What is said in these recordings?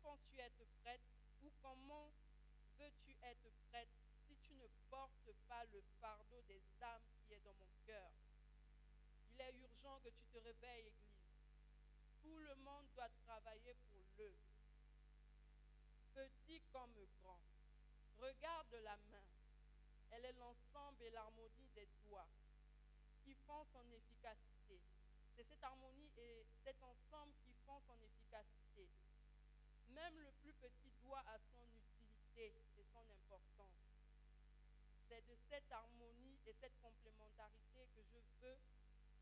penses-tu être prête ou comment veux-tu être prête si tu ne portes pas le fardeau des âmes qui est dans mon cœur? Il est urgent que tu te réveilles, Église. Tout le monde doit travailler pour l'œuvre, petit comme grand. Regarde la main. Elle est l'ensemble et l'harmonie des doigts qui font son efficacité. C'est cette harmonie et cet ensemble qui font son efficacité. Même le plus petit doigt a son utilité et son importance. C'est de cette harmonie et cette complémentarité que je veux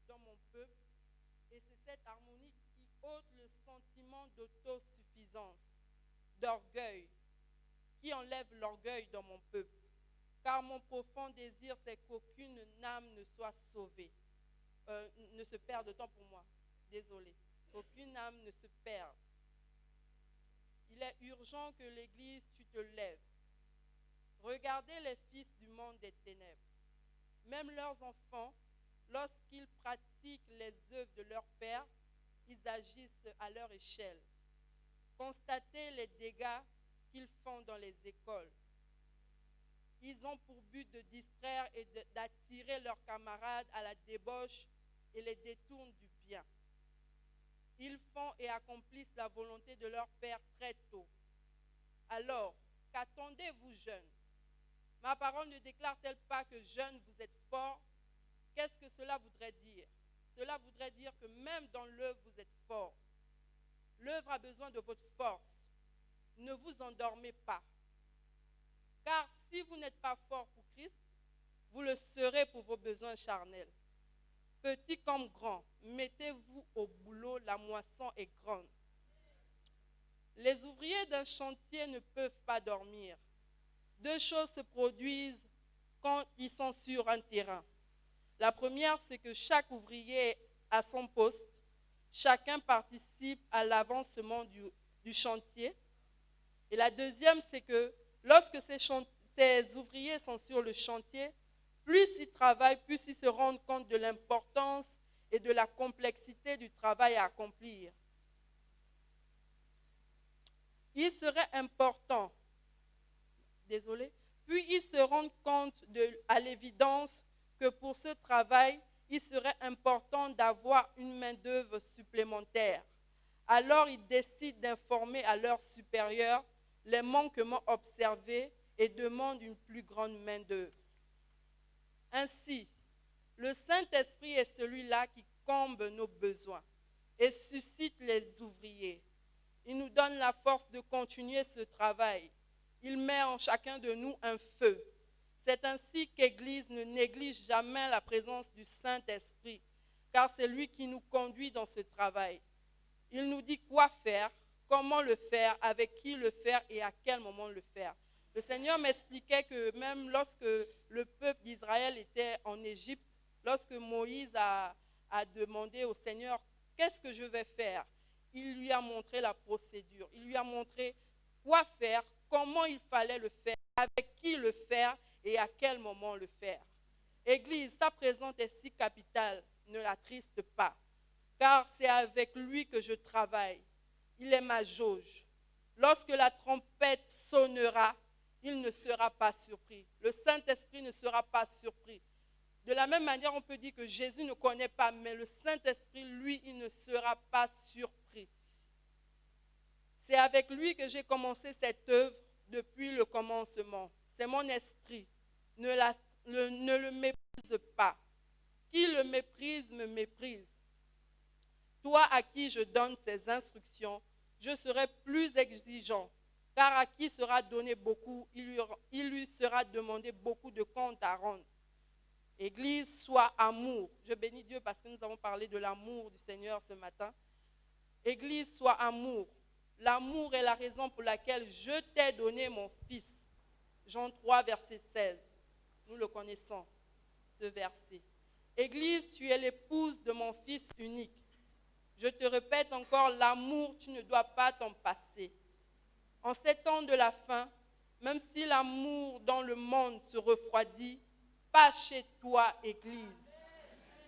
dans mon peuple. Et c'est cette harmonie qui ôte le sentiment d'autosuffisance, d'orgueil, qui enlève l'orgueil dans mon peuple. Car mon profond désir, c'est qu'aucune âme ne soit sauvée. Ne se perde, autant pour moi. Désolée. Qu'aucune âme ne se perde. Il est urgent que l'Église, tu te lèves. Regardez les fils du monde des ténèbres. Même leurs enfants, lorsqu'ils pratiquent les œuvres de leur père, ils agissent à leur échelle. Constatez les dégâts qu'ils font dans les écoles. Ils ont pour but de distraire et d'attirer leurs camarades à la débauche et les détournent du bien. Ils font et accomplissent la volonté de leur père très tôt. Alors, qu'attendez-vous, jeunes? Ma parole ne déclare-t-elle pas que jeunes, vous êtes forts? Qu'est-ce que cela voudrait dire? Cela voudrait dire que même dans l'œuvre, vous êtes forts. L'œuvre a besoin de votre force. Ne vous endormez pas. Car si vous n'êtes pas fort pour Christ, vous le serez pour vos besoins charnels. Petit comme grand, mettez-vous au boulot, la moisson est grande. Les ouvriers d'un chantier ne peuvent pas dormir. Deux choses se produisent quand ils sont sur un terrain. La première, c'est que chaque ouvrier est à son poste. Chacun participe à l'avancement du chantier. Et la deuxième, c'est que lorsque ces ouvriers sont sur le chantier, plus ils travaillent, plus ils se rendent compte de l'importance et de la complexité du travail à accomplir. Il serait important, puis ils se rendent compte à l'évidence que pour ce travail, il serait important d'avoir une main-d'œuvre supplémentaire. Alors ils décident d'informer à leurs supérieurs les manquements observés et demandent une plus grande main-d'œuvre. Ainsi, le Saint-Esprit est celui-là qui comble nos besoins et suscite les ouvriers. Il nous donne la force de continuer ce travail. Il met en chacun de nous un feu. C'est ainsi qu'Église ne néglige jamais la présence du Saint-Esprit, car c'est lui qui nous conduit dans ce travail. Il nous dit quoi faire, comment le faire, avec qui le faire et à quel moment le faire. Le Seigneur m'expliquait que même lorsque le peuple d'Israël était en Égypte, lorsque Moïse a demandé au Seigneur « Qu'est-ce que je vais faire ?» Il lui a montré la procédure, il lui a montré quoi faire, comment il fallait le faire, avec qui le faire et à quel moment le faire. Église, sa présence est si capitale, ne l'attriste pas, car c'est avec lui que je travaille. Il est ma jauge. Lorsque la trompette sonnera, il ne sera pas surpris. Le Saint-Esprit ne sera pas surpris. De la même manière, on peut dire que Jésus ne connaît pas, mais le Saint-Esprit, lui, il ne sera pas surpris. C'est avec lui que j'ai commencé cette œuvre depuis le commencement. C'est mon esprit. Ne le méprise pas. Qui le méprise, me méprise. Toi à qui je donne ces instructions, je serai plus exigeant, car à qui sera donné beaucoup, il lui sera demandé beaucoup de comptes à rendre. Église, sois amour. Je bénis Dieu parce que nous avons parlé de l'amour du Seigneur ce matin. Église, sois amour. L'amour est la raison pour laquelle je t'ai donné mon fils. Jean 3, verset 16. Nous le connaissons, ce verset. Église, tu es l'épouse de mon fils unique. Je te répète encore, l'amour, tu ne dois pas t'en passer. En ces temps de la fin, même si l'amour dans le monde se refroidit, pas chez toi, Église.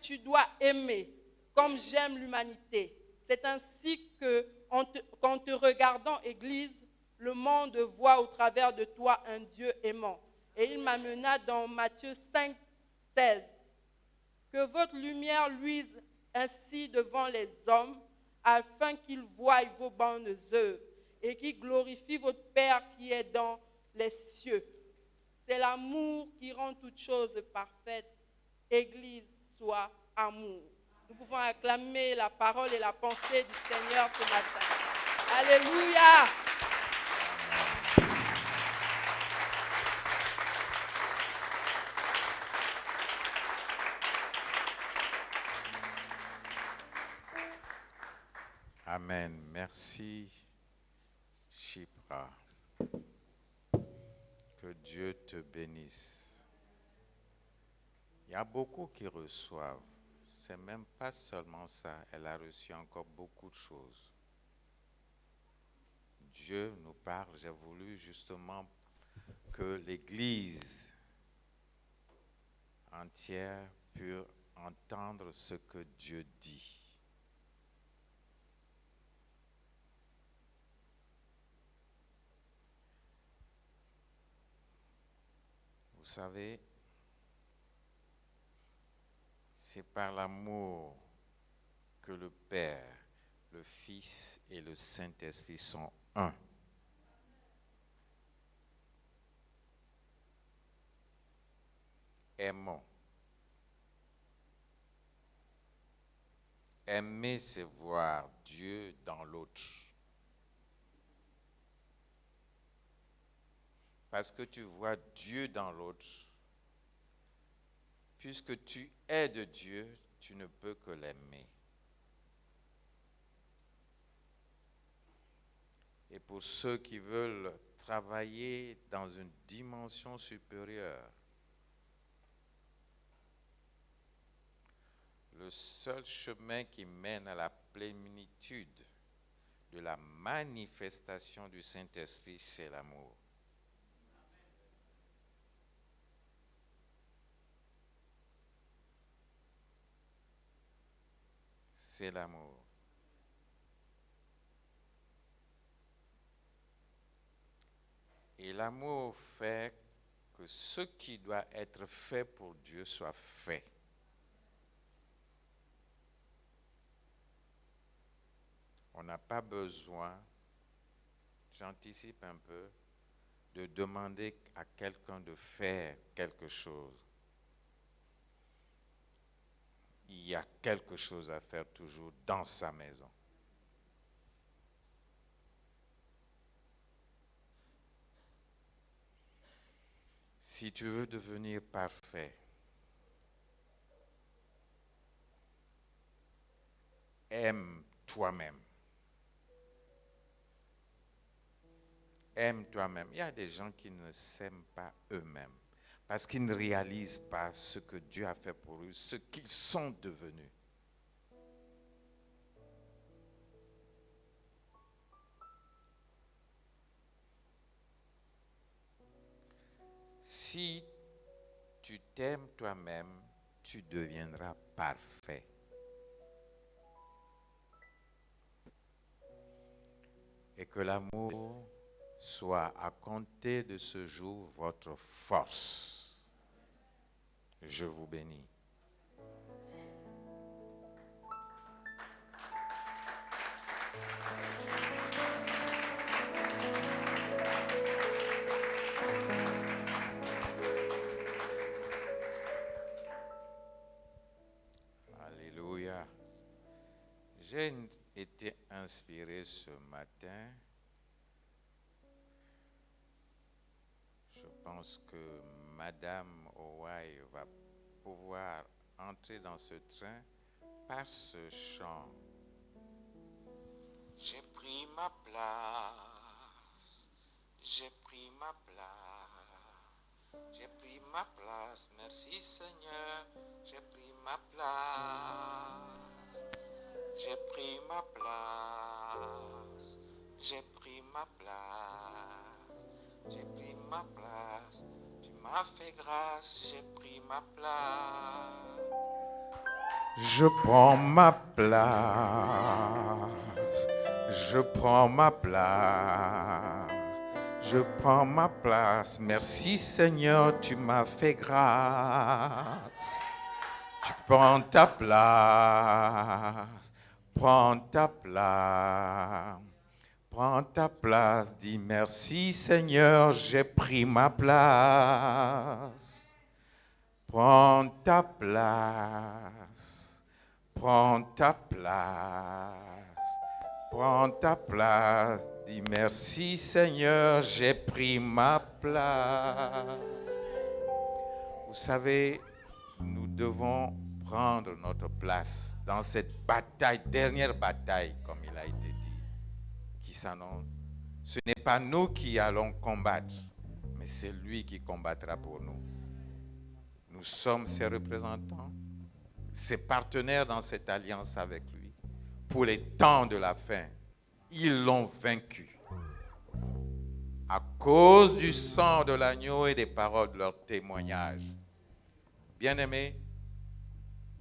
Tu dois aimer comme j'aime l'humanité. C'est ainsi qu'en qu'en te regardant, Église, le monde voit au travers de toi un Dieu aimant. Et il m'amena dans Matthieu 5, 16. Que votre lumière luise ainsi devant les hommes, afin qu'ils voient vos bonnes œuvres et qu'ils glorifient votre Père qui est dans les cieux. C'est l'amour qui rend toutes choses parfaites. Église, sois amour. Nous pouvons acclamer la parole et la pensée du Seigneur ce matin. Alléluia! Amen. Merci, Shipra. Que Dieu te bénisse. Il y a beaucoup qui reçoivent. C'est même pas seulement ça. Elle a reçu encore beaucoup de choses. Dieu nous parle. J'ai voulu justement que l'Église entière puisse entendre ce que Dieu dit. Vous savez, c'est par l'amour que le Père, le Fils et le Saint-Esprit sont un. Aimons. Aimer, c'est voir Dieu dans l'autre. Parce que tu vois Dieu dans l'autre, puisque tu es de Dieu, tu ne peux que l'aimer. Et pour ceux qui veulent travailler dans une dimension supérieure, le seul chemin qui mène à la plénitude de la manifestation du Saint-Esprit, c'est l'amour. C'est l'amour. Et l'amour fait que ce qui doit être fait pour Dieu soit fait. On n'a pas besoin, j'anticipe un peu, de demander à quelqu'un de faire quelque chose. Il y a quelque chose à faire toujours dans sa maison. Si tu veux devenir parfait, aime toi-même. Aime toi-même. Il y a des gens qui ne s'aiment pas eux-mêmes parce qu'ils ne réalisent pas ce que Dieu a fait pour eux, ce qu'ils sont devenus. Si tu t'aimes toi-même, tu deviendras parfait. Et que l'amour soit à compter de ce jour votre force. Je vous bénis. Alléluia. J'ai été inspiré ce matin. Je pense que Madame Owai va pouvoir entrer dans ce train par ce chant. J'ai pris ma place, j'ai pris ma place, j'ai pris ma place, merci Seigneur, j'ai pris ma place, j'ai pris ma place, j'ai pris ma place, j'ai pris ma place, tu m'as fait grâce, j'ai pris ma place. Je prends ma place, Je prends ma place. Je prends ma place. Merci Seigneur, tu m'as fait grâce. Tu prends ta place. Prends ta place. Prends ta place. Dis merci Seigneur, j'ai pris ma place. Prends ta place. Prends ta place. Prends ta place. Dis merci Seigneur, j'ai pris ma place. Vous savez, nous devons prendre notre place dans cette bataille, dernière bataille, comme il a été dit, qui s'annonce. Ce n'est pas nous qui allons combattre, mais c'est lui qui combattra pour nous. Nous sommes ses représentants, ses partenaires dans cette alliance avec lui. Pour les temps de la fin, ils l'ont vaincu. À cause du sang de l'agneau et des paroles de leur témoignage. Bien-aimés,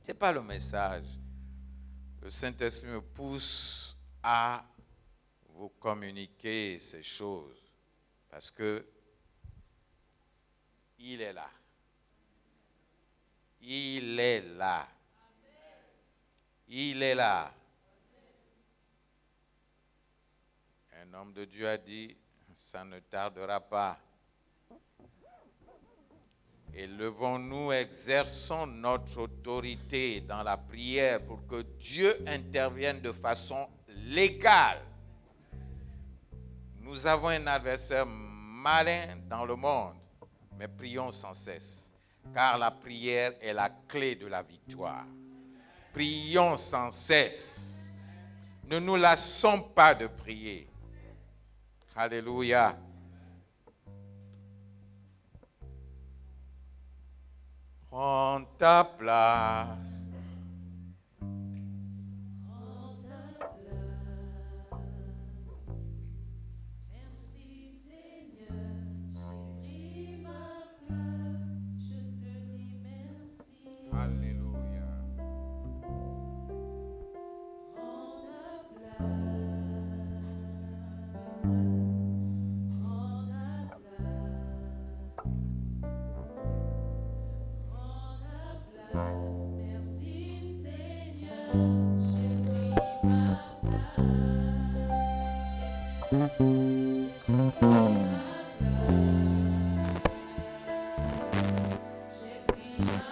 ce n'est pas le message. Le Saint-Esprit me pousse à vous communiquer ces choses parce que il est là. Il est là. Il est là. Un homme de Dieu a dit, ça ne tardera pas. Et levons-nous, exerçons notre autorité dans la prière pour que Dieu intervienne de façon légale. Nous avons un adversaire malin dans le monde, mais prions sans cesse, car la prière est la clé de la victoire. Prions sans cesse. Ne nous lassons pas de prier. Alléluia. Prends ta place. Prends ta place. Merci Seigneur, j'ai pris ma place. Je te dis merci. Alléluia. Prends ta place. Prends ta place. Prends ta place. Merci Seigneur, j'ai pris ma place. J'ai pris ma place. J'ai pris ma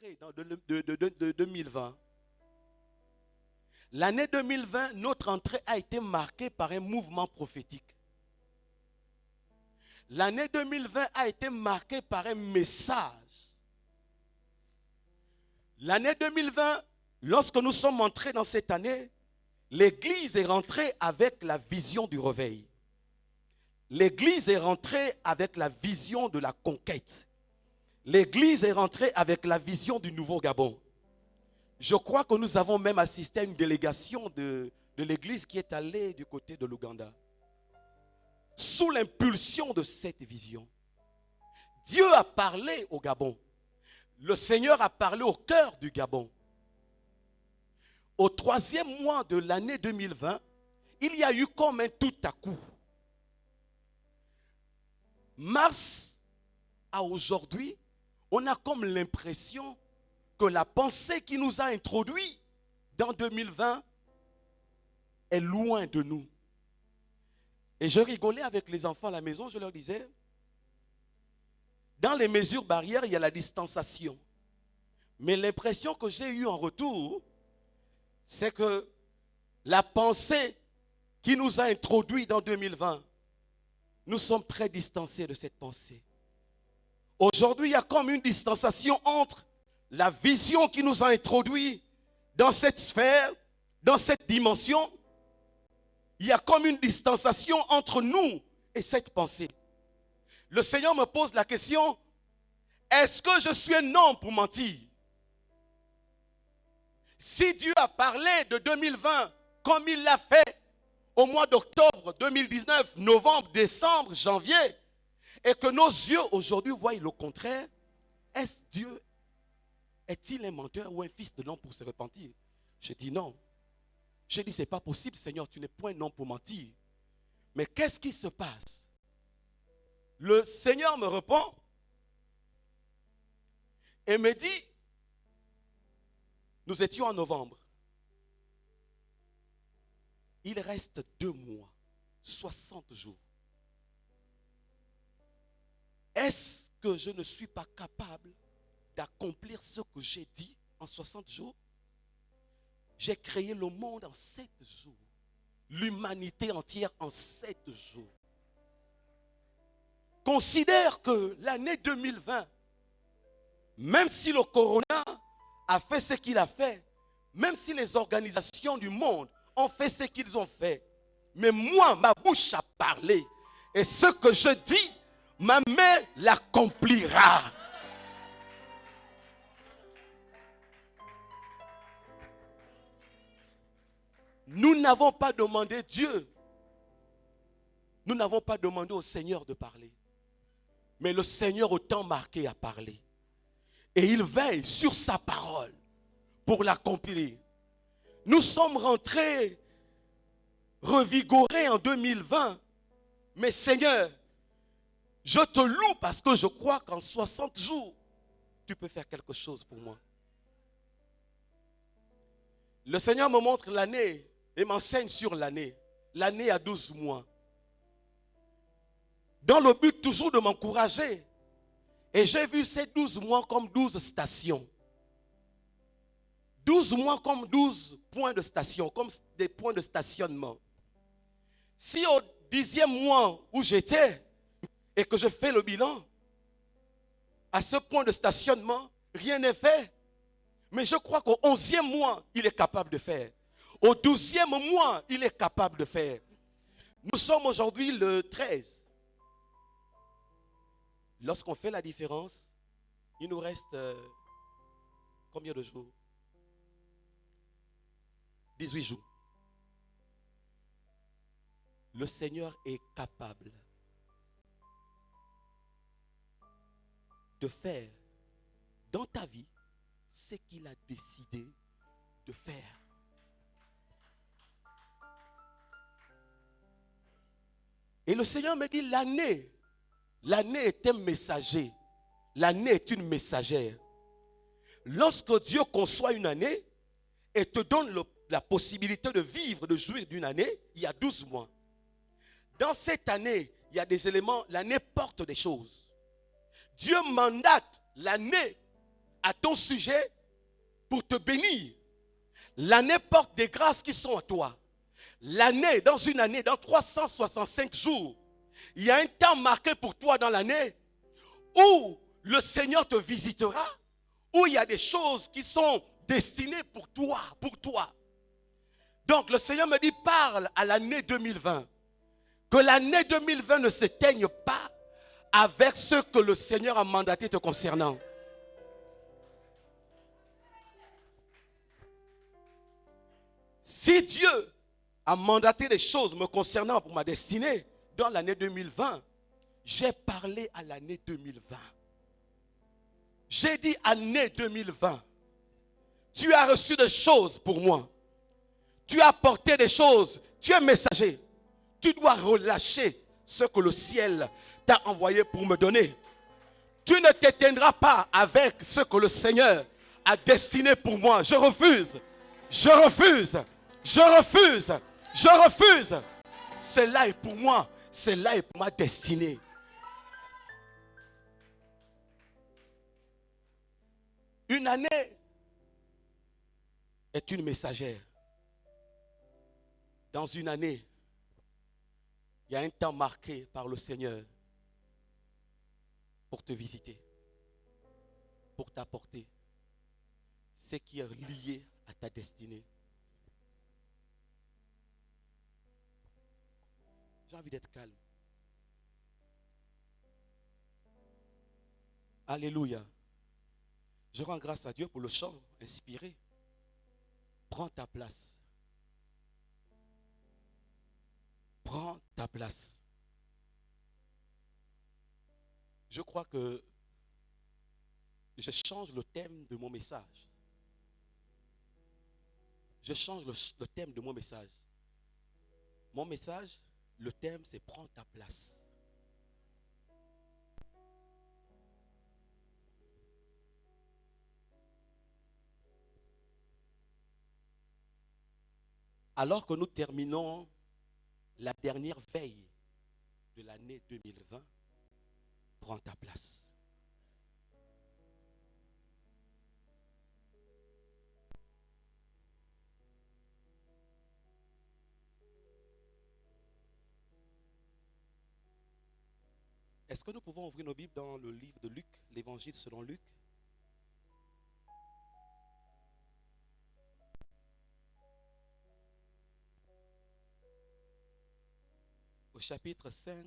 entrée dans de 2020, l'année 2020, notre entrée a été marquée par un mouvement prophétique. L'année 2020 a été marquée par un message. L'année 2020, lorsque nous sommes entrés dans cette année, l'Église est rentrée avec la vision du réveil. L'Église est rentrée avec la vision de la conquête. L'Église est rentrée avec la vision du nouveau Gabon. Je crois que nous avons même assisté à une délégation de l'Église qui est allée du côté de l'Ouganda. Sous l'impulsion de cette vision, Dieu a parlé au Gabon. Le Seigneur a parlé au cœur du Gabon. Au 3e mois de l'année 2020, il y a eu comme un tout à coup. Mars à aujourd'hui, on a comme l'impression que la pensée qui nous a introduits dans 2020 est loin de nous. Et je rigolais avec les enfants à la maison, je leur disais, dans les mesures barrières, il y a la distanciation. Mais l'impression que j'ai eue en retour, c'est que la pensée qui nous a introduits dans 2020, nous sommes très distancés de cette pensée. Aujourd'hui, il y a comme une distanciation entre la vision qui nous a introduits dans cette sphère, dans cette dimension. Il y a comme une distanciation entre nous et cette pensée. Le Seigneur me pose la question, est-ce que je suis un homme pour mentir? Si Dieu a parlé de 2020 comme il l'a fait au mois d'octobre 2019, novembre, décembre, janvier, et que nos yeux aujourd'hui voient le contraire, est-ce Dieu, est-il un menteur ou un fils de l'homme pour se repentir? Je dis non. Je dis, ce n'est pas possible, Seigneur, tu n'es point un homme pour mentir. Mais qu'est-ce qui se passe? Le Seigneur me répond et me dit, nous étions en novembre. Il reste 2 mois, 60 jours. Est-ce que je ne suis pas capable d'accomplir ce que j'ai dit en 60 jours? J'ai créé le monde en 7 jours. L'humanité entière en 7 jours. Considère que l'année 2020, même si le corona a fait ce qu'il a fait, même si les organisations du monde ont fait ce qu'ils ont fait, mais moi, ma bouche a parlé. Et ce que je dis, ma main l'accomplira. Nous n'avons pas demandé Dieu. Nous n'avons pas demandé au Seigneur de parler. Mais le Seigneur, au temps marqué, a parlé. Et il veille sur sa parole pour l'accomplir. Nous sommes rentrés revigorés en 2020. Mais Seigneur, je te loue parce que je crois qu'en 60 jours, tu peux faire quelque chose pour moi. Le Seigneur me montre l'année et m'enseigne sur l'année. L'année a 12 mois. Dans le but toujours de m'encourager. Et j'ai vu ces 12 mois comme 12 stations. 12 mois comme 12 points de station, comme des points de stationnement. Si au 10e mois où j'étais et que je fais le bilan, à ce point de stationnement, rien n'est fait. Mais je crois qu'au 11e mois, il est capable de faire. Au 12e mois, il est capable de faire. Nous sommes aujourd'hui le 13. Lorsqu'on fait la différence, il nous reste combien de jours? 18 jours. Le Seigneur est capable de faire dans ta vie ce qu'il a décidé de faire. Et le Seigneur me dit, l'année est un messager. L'année est une messagère. Lorsque Dieu conçoit une année et te donne la possibilité de vivre, de jouir d'une année, il y a 12 mois. Dans cette année, il y a des éléments, l'année porte des choses. Dieu mandate l'année à ton sujet pour te bénir. L'année porte des grâces qui sont à toi. L'année, dans une année, dans 365 jours, il y a un temps marqué pour toi dans l'année où le Seigneur te visitera, où il y a des choses qui sont destinées pour toi, pour toi. Donc le Seigneur me dit, parle à l'année 2020. Que l'année 2020 ne s'éteigne pas avec ce que le Seigneur a mandaté te concernant. Si Dieu a mandaté des choses me concernant pour ma destinée dans l'année 2020, j'ai parlé à l'année 2020. J'ai dit année 2020. Tu as reçu des choses pour moi. Tu as apporté des choses. Tu es messager. Tu dois relâcher ce que le ciel t'a envoyé pour me donner. Tu ne t'éteindras pas avec ce que le Seigneur a destiné pour moi. Je refuse. Je refuse. Je refuse. Je refuse. Cela est pour moi. Cela est pour ma destinée. Une année est une messagère. Dans une année, il y a un temps marqué par le Seigneur pour te visiter, pour t'apporter ce qui est lié à ta destinée. J'ai envie d'être calme. Alléluia. Je rends grâce à Dieu pour le chant inspiré. Prends ta place. Prends ta place. Je crois que je change le thème de mon message. Je change le thème de mon message. Mon message, le thème, c'est prends ta place. Alors que nous terminons la dernière veille de l'année 2020, prends ta place. Est-ce que nous pouvons ouvrir nos Bibles dans le livre de Luc, l'évangile selon Luc? Au chapitre 5,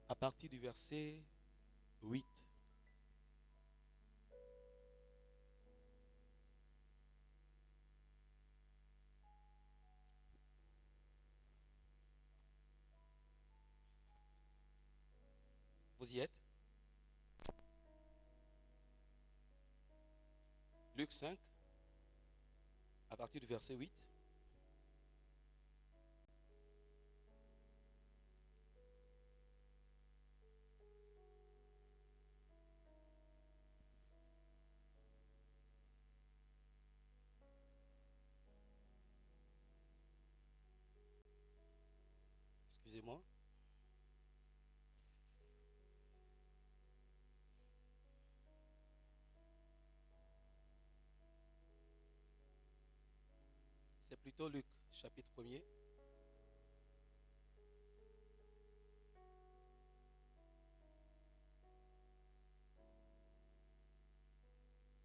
à partir du verset 8. Vous y êtes? Luc 5, à partir du verset 8. Excusez-moi. C'est plutôt Luc, chapitre 1er.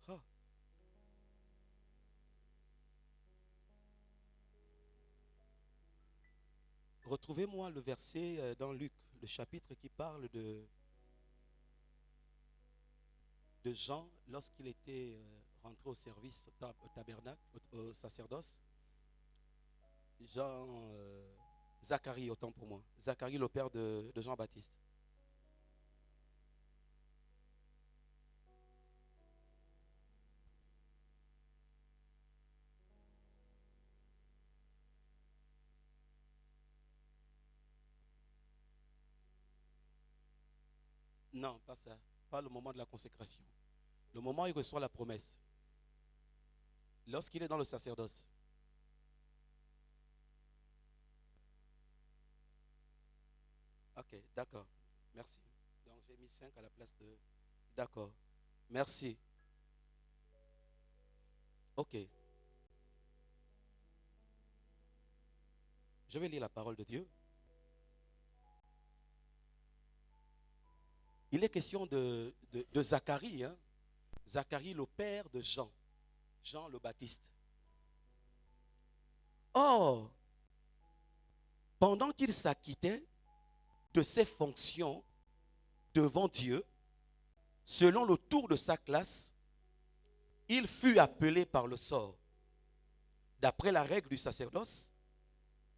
Oh. Retrouvez-moi le verset dans Luc, le chapitre qui parle de Jean lorsqu'il était rentré au service au tabernacle, au sacerdoce. Zacharie, autant pour moi. Zacharie, le père de Jean-Baptiste. Non, pas ça. Pas le moment de la consécration. Le moment où il reçoit la promesse. Lorsqu'il est dans le sacerdoce. Ok, d'accord. Merci. Donc j'ai mis 5 à la place de... D'accord. Merci. Ok. Je vais lire la parole de Dieu. Il est question de Zacharie. Hein? Zacharie, le père de Jean. Jean le Baptiste. Or, pendant qu'il s'acquittait de ses fonctions devant Dieu, selon le tour de sa classe, il fut appelé par le sort, d'après la règle du sacerdoce,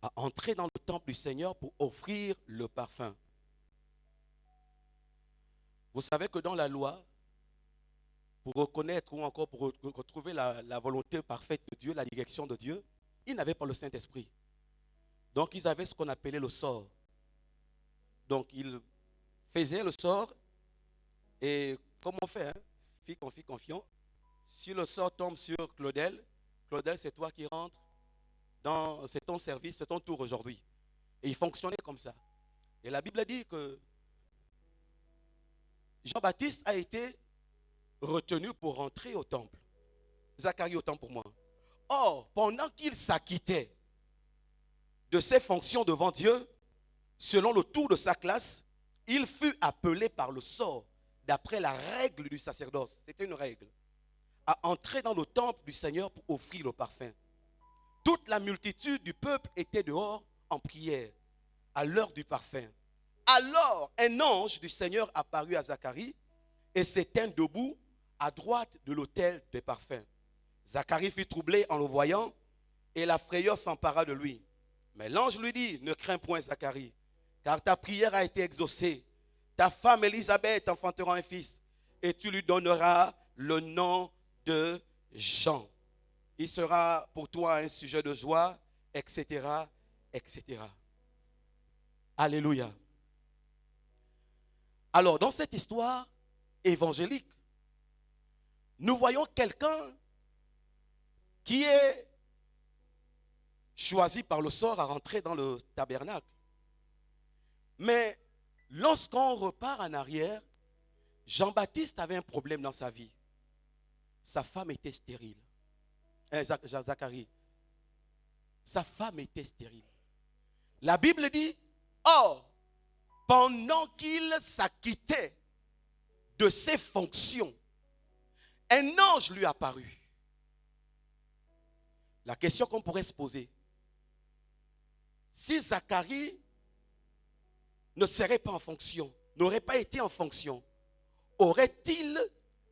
à entrer dans le temple du Seigneur pour offrir le parfum. Vous savez que dans la loi, pour reconnaître ou encore pour retrouver la volonté parfaite de Dieu, la direction de Dieu, ils n'avaient pas le Saint-Esprit. Donc ils avaient ce qu'on appelait le sort. Donc ils faisaient le sort et comme on fait, hein, fille confiant, si le sort tombe sur Claudel, Claudel c'est toi qui rentres, c'est ton service, c'est ton tour aujourd'hui. Et il fonctionnait comme ça. Et la Bible dit que Jean-Baptiste a été retenu pour rentrer au temple. Zacharie, autant pour moi. Or, pendant qu'il s'acquittait de ses fonctions devant Dieu, selon le tour de sa classe, il fut appelé par le sort, d'après la règle du sacerdoce, c'était une règle, à entrer dans le temple du Seigneur pour offrir le parfum. Toute la multitude du peuple était dehors en prière, à l'heure du parfum. Alors, un ange du Seigneur apparut à Zacharie et s'étint debout à droite de l'autel des parfums. Zacharie fut troublé en le voyant et la frayeur s'empara de lui. Mais l'ange lui dit, ne crains point Zacharie, car ta prière a été exaucée. Ta femme Élisabeth enfantera un fils et tu lui donneras le nom de Jean. Il sera pour toi un sujet de joie, etc., etc. Alléluia. Alors, dans cette histoire évangélique, nous voyons quelqu'un qui est choisi par le sort à rentrer dans le tabernacle. Mais lorsqu'on repart en arrière, Jean-Baptiste avait un problème dans sa vie. Sa femme était stérile. Zacharie. Sa femme était stérile. La Bible dit, or, pendant qu'il s'acquittait de ses fonctions, un ange lui apparut. La question qu'on pourrait se poser, si Zacharie ne serait pas en fonction, n'aurait pas été en fonction, aurait-il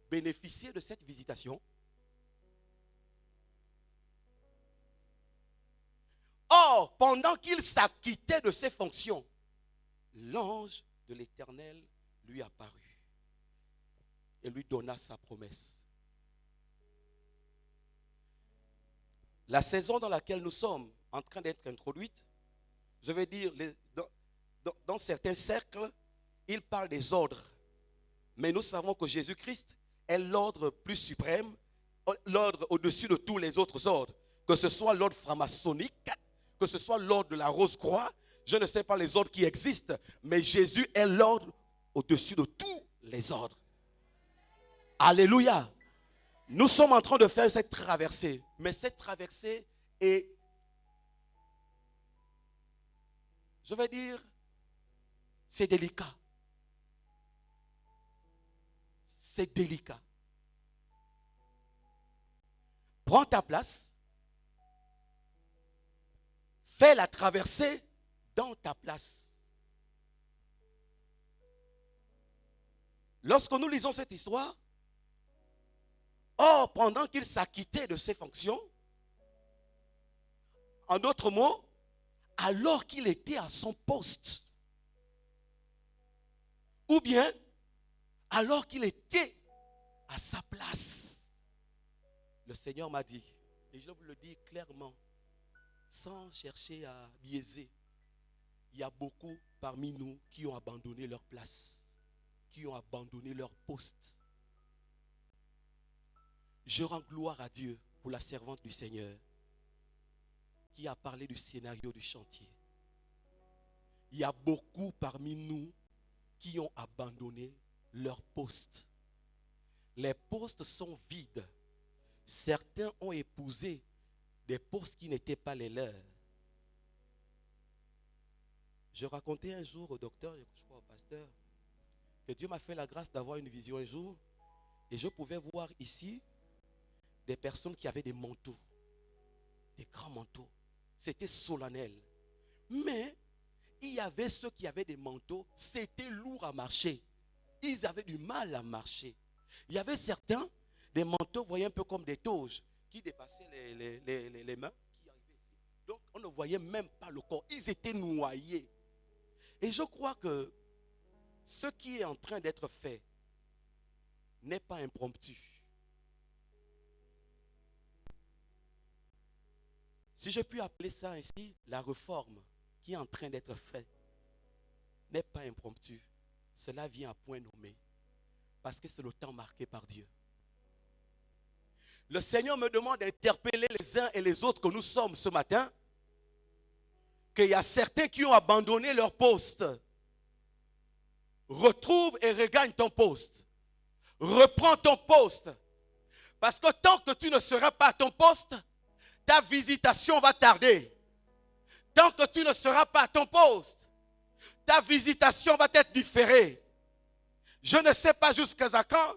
bénéficié de cette visitation? Or, pendant qu'il s'acquittait de ses fonctions, l'ange de l'Éternel lui apparut et lui donna sa promesse. La saison dans laquelle nous sommes en train d'être introduite, je vais dire, dans certains cercles, il parle des ordres. Mais nous savons que Jésus-Christ est l'ordre plus suprême, l'ordre au-dessus de tous les autres ordres. Que ce soit l'ordre franc-maçonnique, que ce soit l'ordre de la Rose-Croix, je ne sais pas les ordres qui existent, mais Jésus est l'ordre au-dessus de tous les ordres. Alléluia. Nous sommes en train de faire cette traversée, mais cette traversée est, je vais dire, c'est délicat. C'est délicat. Prends ta place. Fais la traversée dans ta place. Lorsque nous lisons cette histoire, or, pendant qu'il s'acquittait de ses fonctions, en d'autres mots, alors qu'il était à son poste, ou bien alors qu'il était à sa place, le Seigneur m'a dit, et je vous le dis clairement, sans chercher à biaiser, il y a beaucoup parmi nous qui ont abandonné leur place, qui ont abandonné leur poste. Je rends gloire à Dieu pour la servante du Seigneur qui a parlé du scénario du chantier. Il y a beaucoup parmi nous qui ont abandonné leur poste. les postes sont vides. Certains ont épousé des postes qui n'étaient pas les leurs. Je racontais un jour au docteur, je crois au pasteur, que Dieu m'a fait la grâce d'avoir une vision un jour et je pouvais voir ici des personnes qui avaient des manteaux, des grands manteaux. C'était solennel. Mais il y avait ceux qui avaient des manteaux, c'était lourd à marcher. Ils avaient du mal à marcher. Il y avait certains, des manteaux, vous voyez, un peu comme des toges, qui dépassaient les mains, qui arrivaient ici. Donc on ne voyait même pas le corps. Ils étaient noyés. Et je crois que ce qui est en train d'être fait n'est pas impromptu. Si je puis appeler ça ainsi, la réforme qui est en train d'être faite n'est pas impromptu. Cela vient à point nommé. Parce que c'est le temps marqué par Dieu. Le Seigneur me demande d'interpeller les uns et les autres que nous sommes ce matin. Qu'il y a certains qui ont abandonné leur poste. Retrouve et regagne ton poste. Reprends ton poste. Parce que tant que tu ne seras pas à ton poste, ta visitation va tarder. Tant que tu ne seras pas à ton poste, ta visitation va être différée. Je ne sais pas jusqu'à quand,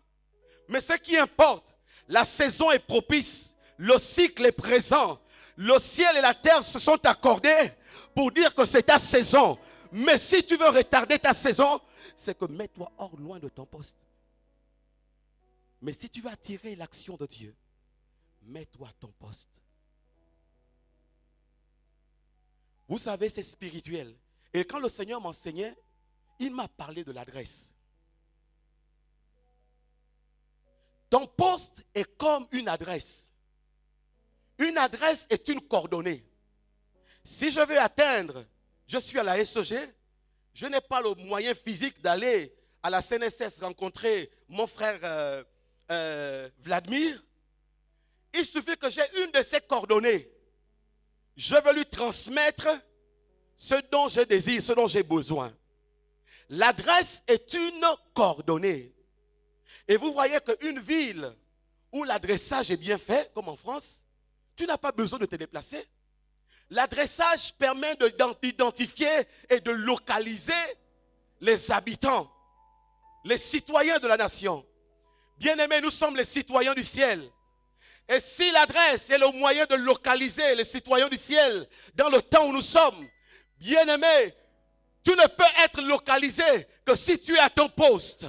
mais ce qui importe, la saison est propice, le cycle est présent, le ciel et la terre se sont accordés pour dire que c'est ta saison. Mais si tu veux retarder ta saison, c'est que mets-toi hors loin de ton poste. Mais si tu veux attirer l'action de Dieu, mets-toi à ton poste. Vous savez, c'est spirituel. Et quand le Seigneur m'enseignait, il m'a parlé de l'adresse. Ton poste est comme une adresse. Une adresse est une coordonnée. Si je veux atteindre, je suis à la SEG, je n'ai pas le moyen physique d'aller à la CNSS rencontrer mon frère Vladimir. Il suffit que j'ai une de ces coordonnées. Je vais lui transmettre ce dont je désire, ce dont j'ai besoin. L'adresse est une coordonnée. Et vous voyez qu'une ville où l'adressage est bien fait, comme en France, tu n'as pas besoin de te déplacer. L'adressage permet d'identifier et de localiser les habitants, les citoyens de la nation. Bien-aimés, nous sommes les citoyens du ciel. Et si l'adresse est le moyen de localiser les citoyens du ciel dans le temps où nous sommes, bien-aimés, tu ne peux être localisé que si tu es à ton poste.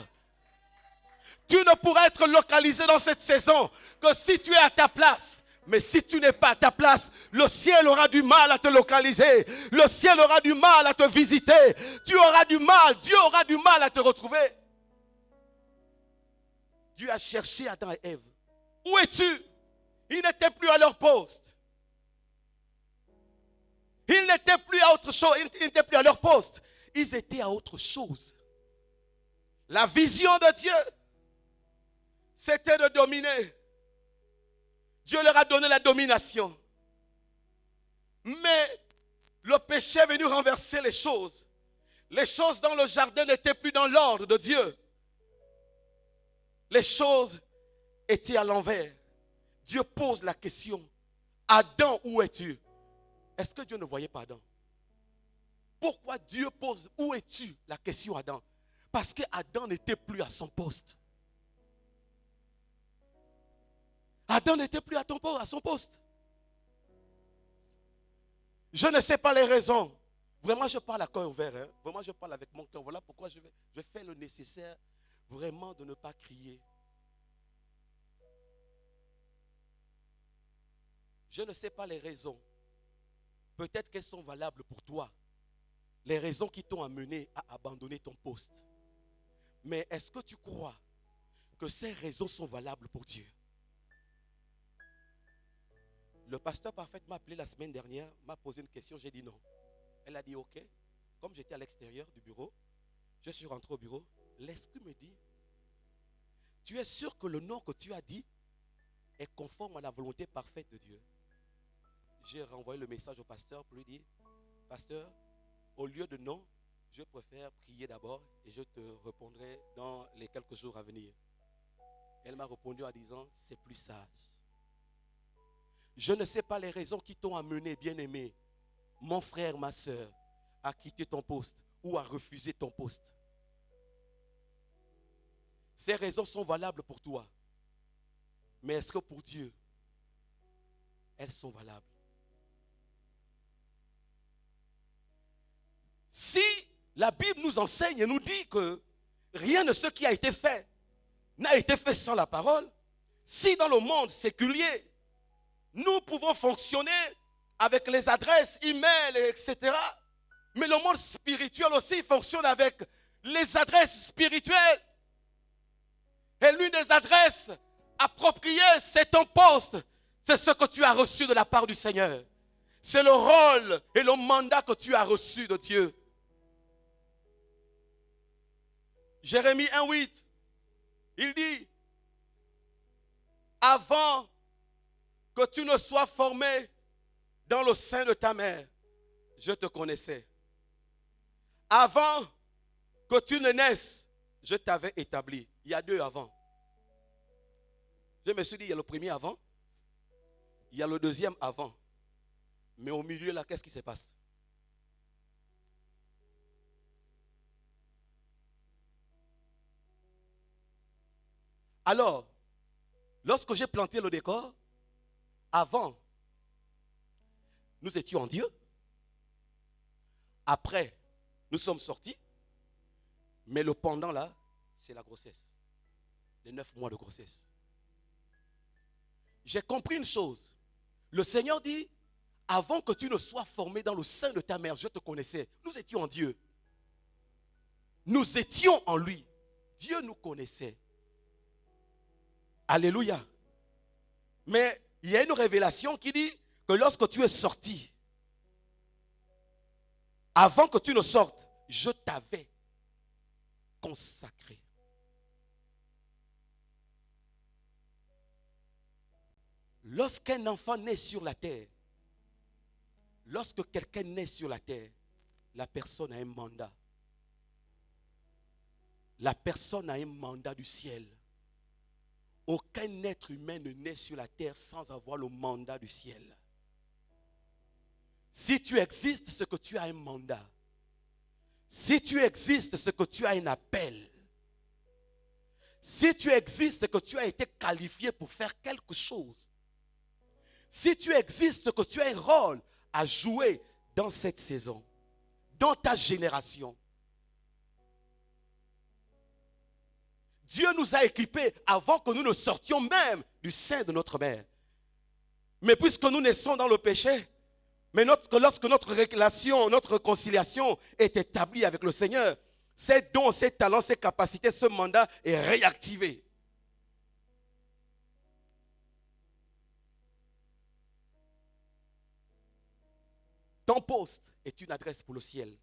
Tu ne pourras être localisé dans cette saison que si tu es à ta place. Mais si tu n'es pas à ta place, le ciel aura du mal à te localiser. Le ciel aura du mal à te visiter. Tu auras du mal, Dieu aura du mal à te retrouver. Dieu a cherché Adam et Ève. Où es-tu? Ils n'étaient plus à leur poste. Ils n'étaient plus à autre chose. Ils n'étaient plus à leur poste. Ils étaient à autre chose. La vision de Dieu, c'était de dominer. Dieu leur a donné la domination. Mais le péché est venu renverser les choses. Les choses dans le jardin n'étaient plus dans l'ordre de Dieu. Les choses étaient à l'envers. Dieu pose la question, Adam, où es-tu? Est-ce que Dieu ne voyait pas Adam? Pourquoi Dieu pose, où es-tu? La question Adam. Parce que Adam n'était plus à son poste. Adam n'était plus à son poste. Je ne sais pas les raisons. Vraiment, je parle à cœur ouvert. Hein? Vraiment, je parle avec mon cœur. Voilà pourquoi je fais le nécessaire vraiment de ne pas crier. Je ne sais pas les raisons. Peut-être qu'elles sont valables pour toi. Les raisons qui t'ont amené à abandonner ton poste. Mais est-ce que tu crois que ces raisons sont valables pour Dieu? Le pasteur Parfait m'a appelé la semaine dernière, m'a posé une question, j'ai dit non. Elle a dit ok. Comme j'étais à l'extérieur du bureau, je suis rentré au bureau. L'esprit me dit, tu es sûr que le nom que tu as dit est conforme à la volonté parfaite de Dieu? J'ai renvoyé le message au pasteur pour lui dire, pasteur, au lieu de non, je préfère prier d'abord et je te répondrai dans les quelques jours à venir. Elle m'a répondu en disant, c'est plus sage. Je ne sais pas les raisons qui t'ont amené, bien-aimé, mon frère, ma soeur, à quitter ton poste ou à refuser ton poste. Ces raisons sont valables pour toi. Mais est-ce que pour Dieu, elles sont valables? Si la Bible nous enseigne et nous dit que rien de ce qui a été fait n'a été fait sans la parole, si dans le monde séculier, nous pouvons fonctionner avec les adresses, email, etc., mais le monde spirituel aussi fonctionne avec les adresses spirituelles. Et l'une des adresses appropriées, c'est ton poste. C'est ce que tu as reçu de la part du Seigneur. C'est le rôle et le mandat que tu as reçu de Dieu. Jérémie 1,8, il dit, avant que tu ne sois formé dans le sein de ta mère, je te connaissais. Avant que tu ne naisses, je t'avais établi. Il y a deux avant. Je me suis dit, il y a le premier avant, il y a le deuxième avant. Mais au milieu, là, qu'est-ce qui se passe? Alors, lorsque j'ai planté le décor, avant, nous étions en Dieu. Après, nous sommes sortis. Mais le pendant là, c'est la grossesse. Les 9 mois de grossesse. J'ai compris une chose. Le Seigneur dit, avant que tu ne sois formé dans le sein de ta mère, je te connaissais. Nous étions en Dieu. Nous étions en lui. Dieu nous connaissait. Alléluia. Mais il y a une révélation qui dit que lorsque tu es sorti, avant que tu ne sortes, je t'avais consacré. Lorsqu'un enfant naît sur la terre, lorsque quelqu'un naît sur la terre, la personne a un mandat. La personne a un mandat du ciel. Aucun être humain ne naît sur la terre sans avoir le mandat du ciel. Si tu existes, c'est que tu as un mandat. Si tu existes, c'est que tu as un appel. Si tu existes, c'est que tu as été qualifié pour faire quelque chose. Si tu existes, c'est que tu as un rôle à jouer dans cette saison, dans ta génération. Dieu nous a équipés avant que nous ne sortions même du sein de notre mère. Mais puisque nous naissons dans le péché, mais lorsque notre relation, notre réconciliation est établie avec le Seigneur, ces dons, ces talents, ces capacités, ce mandat est réactivé. Ton poste est une adresse pour le ciel.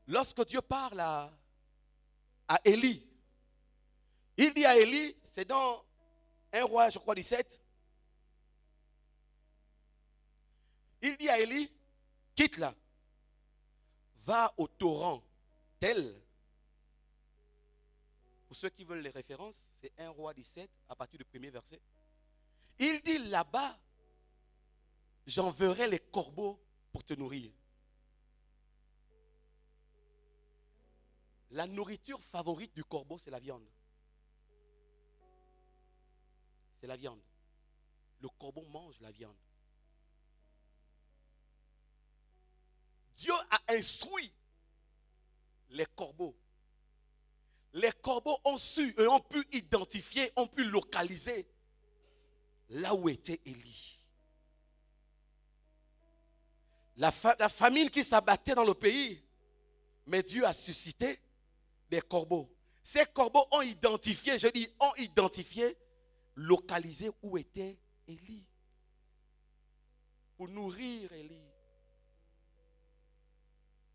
Lorsque Dieu parle à Élie, il dit à Élie, c'est dans 1 roi, je crois, 17, il dit à Élie, quitte là, va au torrent tel. Pour ceux qui veulent les références, c'est 1 roi 17, à partir du premier verset. Il dit là-bas, j'enverrai les corbeaux pour te nourrir. La nourriture favorite du corbeau, c'est la viande. C'est la viande. Le corbeau mange la viande. Dieu a instruit les corbeaux. Les corbeaux ont su et ont pu identifier, ont pu localiser là où était Élie. La famine qui s'abattait dans le pays, mais Dieu a suscité des corbeaux. Ces corbeaux ont identifié, je dis, ont identifié, localisé où était Élie. Pour nourrir Élie.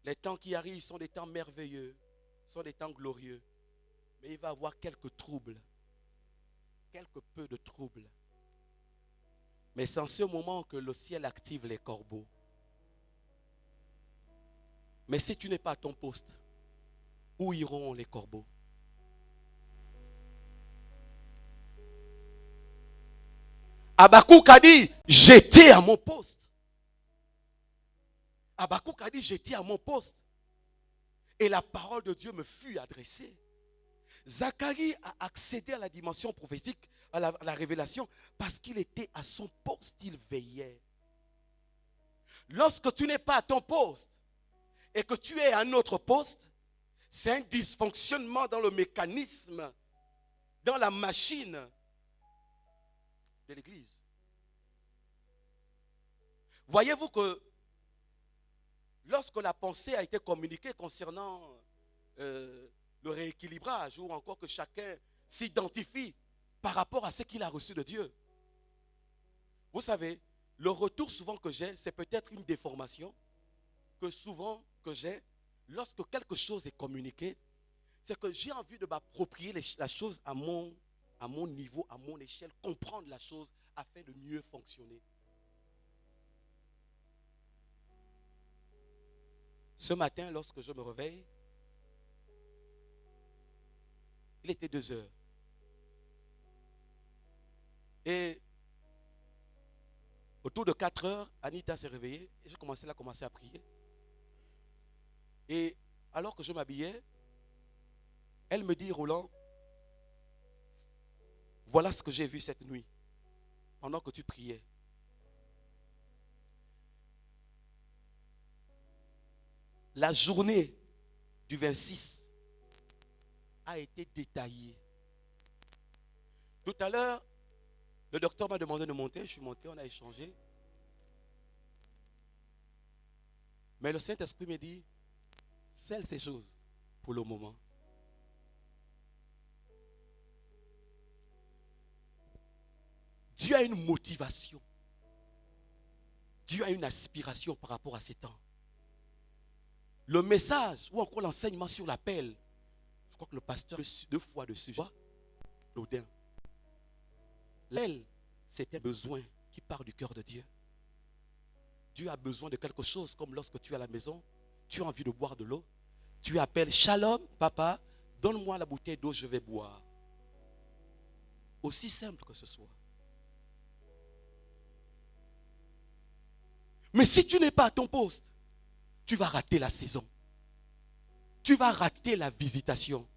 Les temps qui arrivent sont des temps merveilleux, sont des temps glorieux. Mais il va y avoir quelques troubles. Quelque peu de troubles. Mais c'est en ce moment que le ciel active les corbeaux. Mais si tu n'es pas à ton poste, Où iront les corbeaux? Habakkuk a dit, j'étais à mon poste. Habakkuk a dit, j'étais à mon poste. Et la parole de Dieu me fut adressée. Zacharie a accédé à la dimension prophétique, à la révélation, parce qu'il était à son poste, il veillait. Lorsque tu n'es pas à ton poste et que tu es à un autre poste, c'est un dysfonctionnement dans le mécanisme, dans la machine de l'église. Voyez-vous que lorsque la pensée a été communiquée concernant le rééquilibrage, ou encore que chacun s'identifie par rapport à ce qu'il a reçu de Dieu, vous savez, le retour souvent que j'ai, c'est peut-être une déformation que j'ai lorsque quelque chose est communiqué, c'est que j'ai envie de m'approprier la chose à mon niveau, à mon échelle, comprendre la chose afin de mieux fonctionner. Ce matin, lorsque je me réveille, il était 2 heures. Et autour de 4 heures, Anita s'est réveillée et j'ai commencé à prier. Et alors que je m'habillais, elle me dit, Roland, voilà ce que j'ai vu cette nuit, pendant que tu priais. La journée du 26 a été détaillée. Tout à l'heure, le docteur m'a demandé de monter, je suis monté, on a échangé. Mais le Saint-Esprit me dit, scelle ces choses pour le moment. Dieu a une motivation. Dieu a une aspiration par rapport à ces temps. Le message ou encore l'enseignement sur l'appel, je crois que le pasteur a 2 fois de sujet. L'Odin. L'appel, c'est un besoin qui part du cœur de Dieu. Dieu a besoin de quelque chose, comme lorsque tu es à la maison, tu as envie de boire de l'eau, tu appelles Shalom, papa, donne-moi la bouteille d'eau, je vais boire. Aussi simple que ce soit. Mais si tu n'es pas à ton poste, tu vas rater la saison. Tu vas rater la visitation.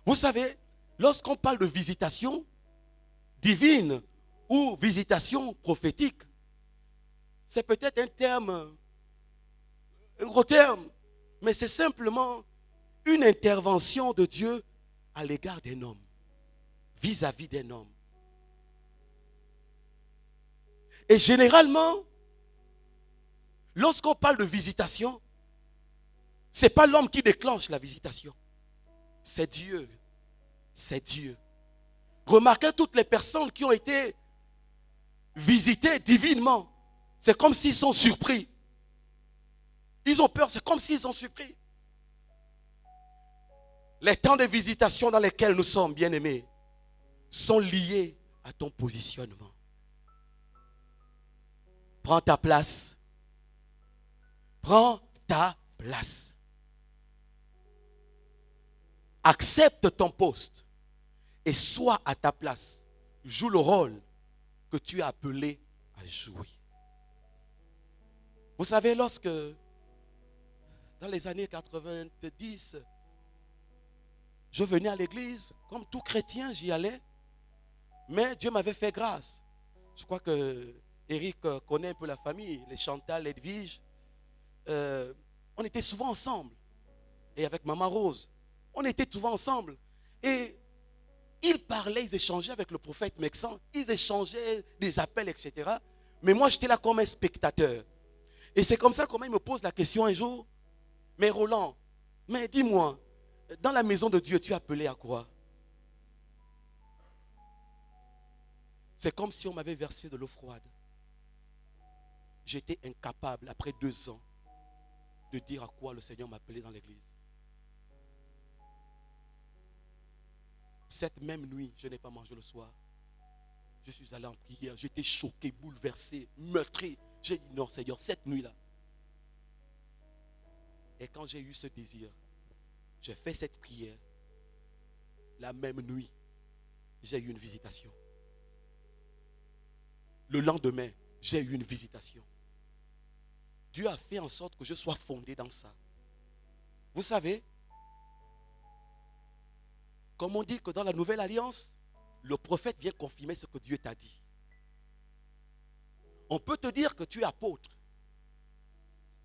Vous savez, lorsqu'on parle de visitation divine ou visitation prophétique, c'est peut-être un gros terme, mais c'est simplement une intervention de Dieu à l'égard d'un homme, vis-à-vis d'un homme. Et généralement, lorsqu'on parle de visitation, ce n'est pas l'homme qui déclenche la visitation. C'est Dieu. C'est Dieu. Remarquez toutes les personnes qui ont été visitées divinement. C'est comme s'ils sont surpris. Ils ont peur, c'est comme s'ils sont surpris. Les temps de visitation dans lesquels nous sommes, bien-aimés, sont liés à ton positionnement. Prends ta place. Prends ta place. Accepte ton poste et sois à ta place. Joue le rôle que tu es appelé à jouer. Vous savez, lorsque, dans les années 90, je venais à l'église, comme tout chrétien, j'y allais, mais Dieu m'avait fait grâce. Je crois que Eric connaît un peu la famille, les Chantal, Edwige. On était souvent ensemble. Et avec Maman Rose, on était souvent ensemble. Et ils parlaient, ils échangeaient avec le prophète Mexan. Ils échangeaient des appels, etc. Mais moi, j'étais là comme un spectateur. Et c'est comme ça qu'il me pose la question un jour. Mais Roland, mais dis-moi, dans la maison de Dieu, tu es appelé à quoi? C'est comme si on m'avait versé de l'eau froide. J'étais incapable, après 2 ans, de dire à quoi le Seigneur m'appelait dans l'église. Cette même nuit, je n'ai pas mangé le soir. Je suis allé en prière, j'étais choqué, bouleversé, meurtri. J'ai dit non Seigneur, cette nuit-là. Et quand j'ai eu ce désir, J'ai fait cette prière. La même nuit, j'ai eu une visitation. Le lendemain, j'ai eu une visitation. Dieu a fait en sorte que je sois fondé dans ça. Vous savez, comme on dit que dans la nouvelle alliance, le prophète vient confirmer ce que Dieu t'a dit. On peut te dire que tu es apôtre.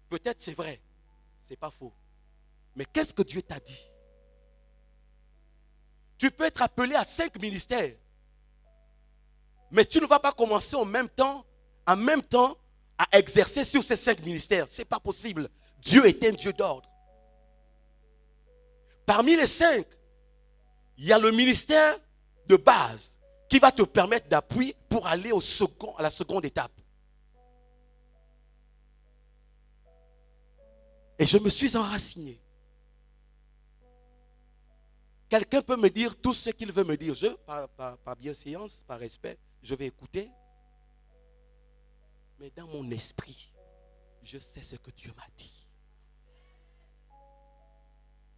Peut-être c'est vrai, c'est pas faux. Mais qu'est-ce que Dieu t'a dit? Tu peux être appelé à 5 ministères. Mais tu ne vas pas commencer en même temps à exercer sur ces 5 ministères. Ce n'est pas possible. Dieu est un Dieu d'ordre. Parmi les 5, il y a le ministère de base qui va te permettre d'appui pour aller à la seconde étape. Et je me suis enraciné. Quelqu'un peut me dire tout ce qu'il veut me dire. Par bienséance, par respect, je vais écouter. Mais dans mon esprit, je sais ce que Dieu m'a dit.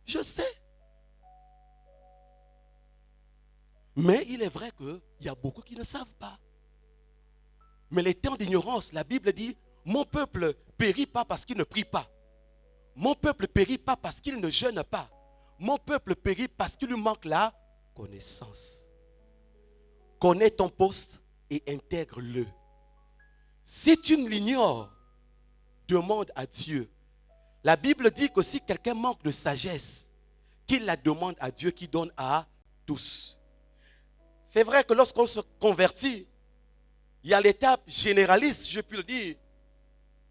Je sais. Mais il est vrai qu'il y a beaucoup qui ne savent pas. Mais les temps d'ignorance, la Bible dit, mon peuple périt pas parce qu'il ne prie pas. Mon peuple périt pas parce qu'il ne jeûne pas. Mon peuple périt parce qu'il lui manque la connaissance. Connais ton poste et intègre-le. Si tu l'ignores, demande à Dieu. La Bible dit que si quelqu'un manque de sagesse, qu'il la demande à Dieu qui donne à tous. C'est vrai que lorsqu'on se convertit, il y a l'étape généraliste, je peux le dire.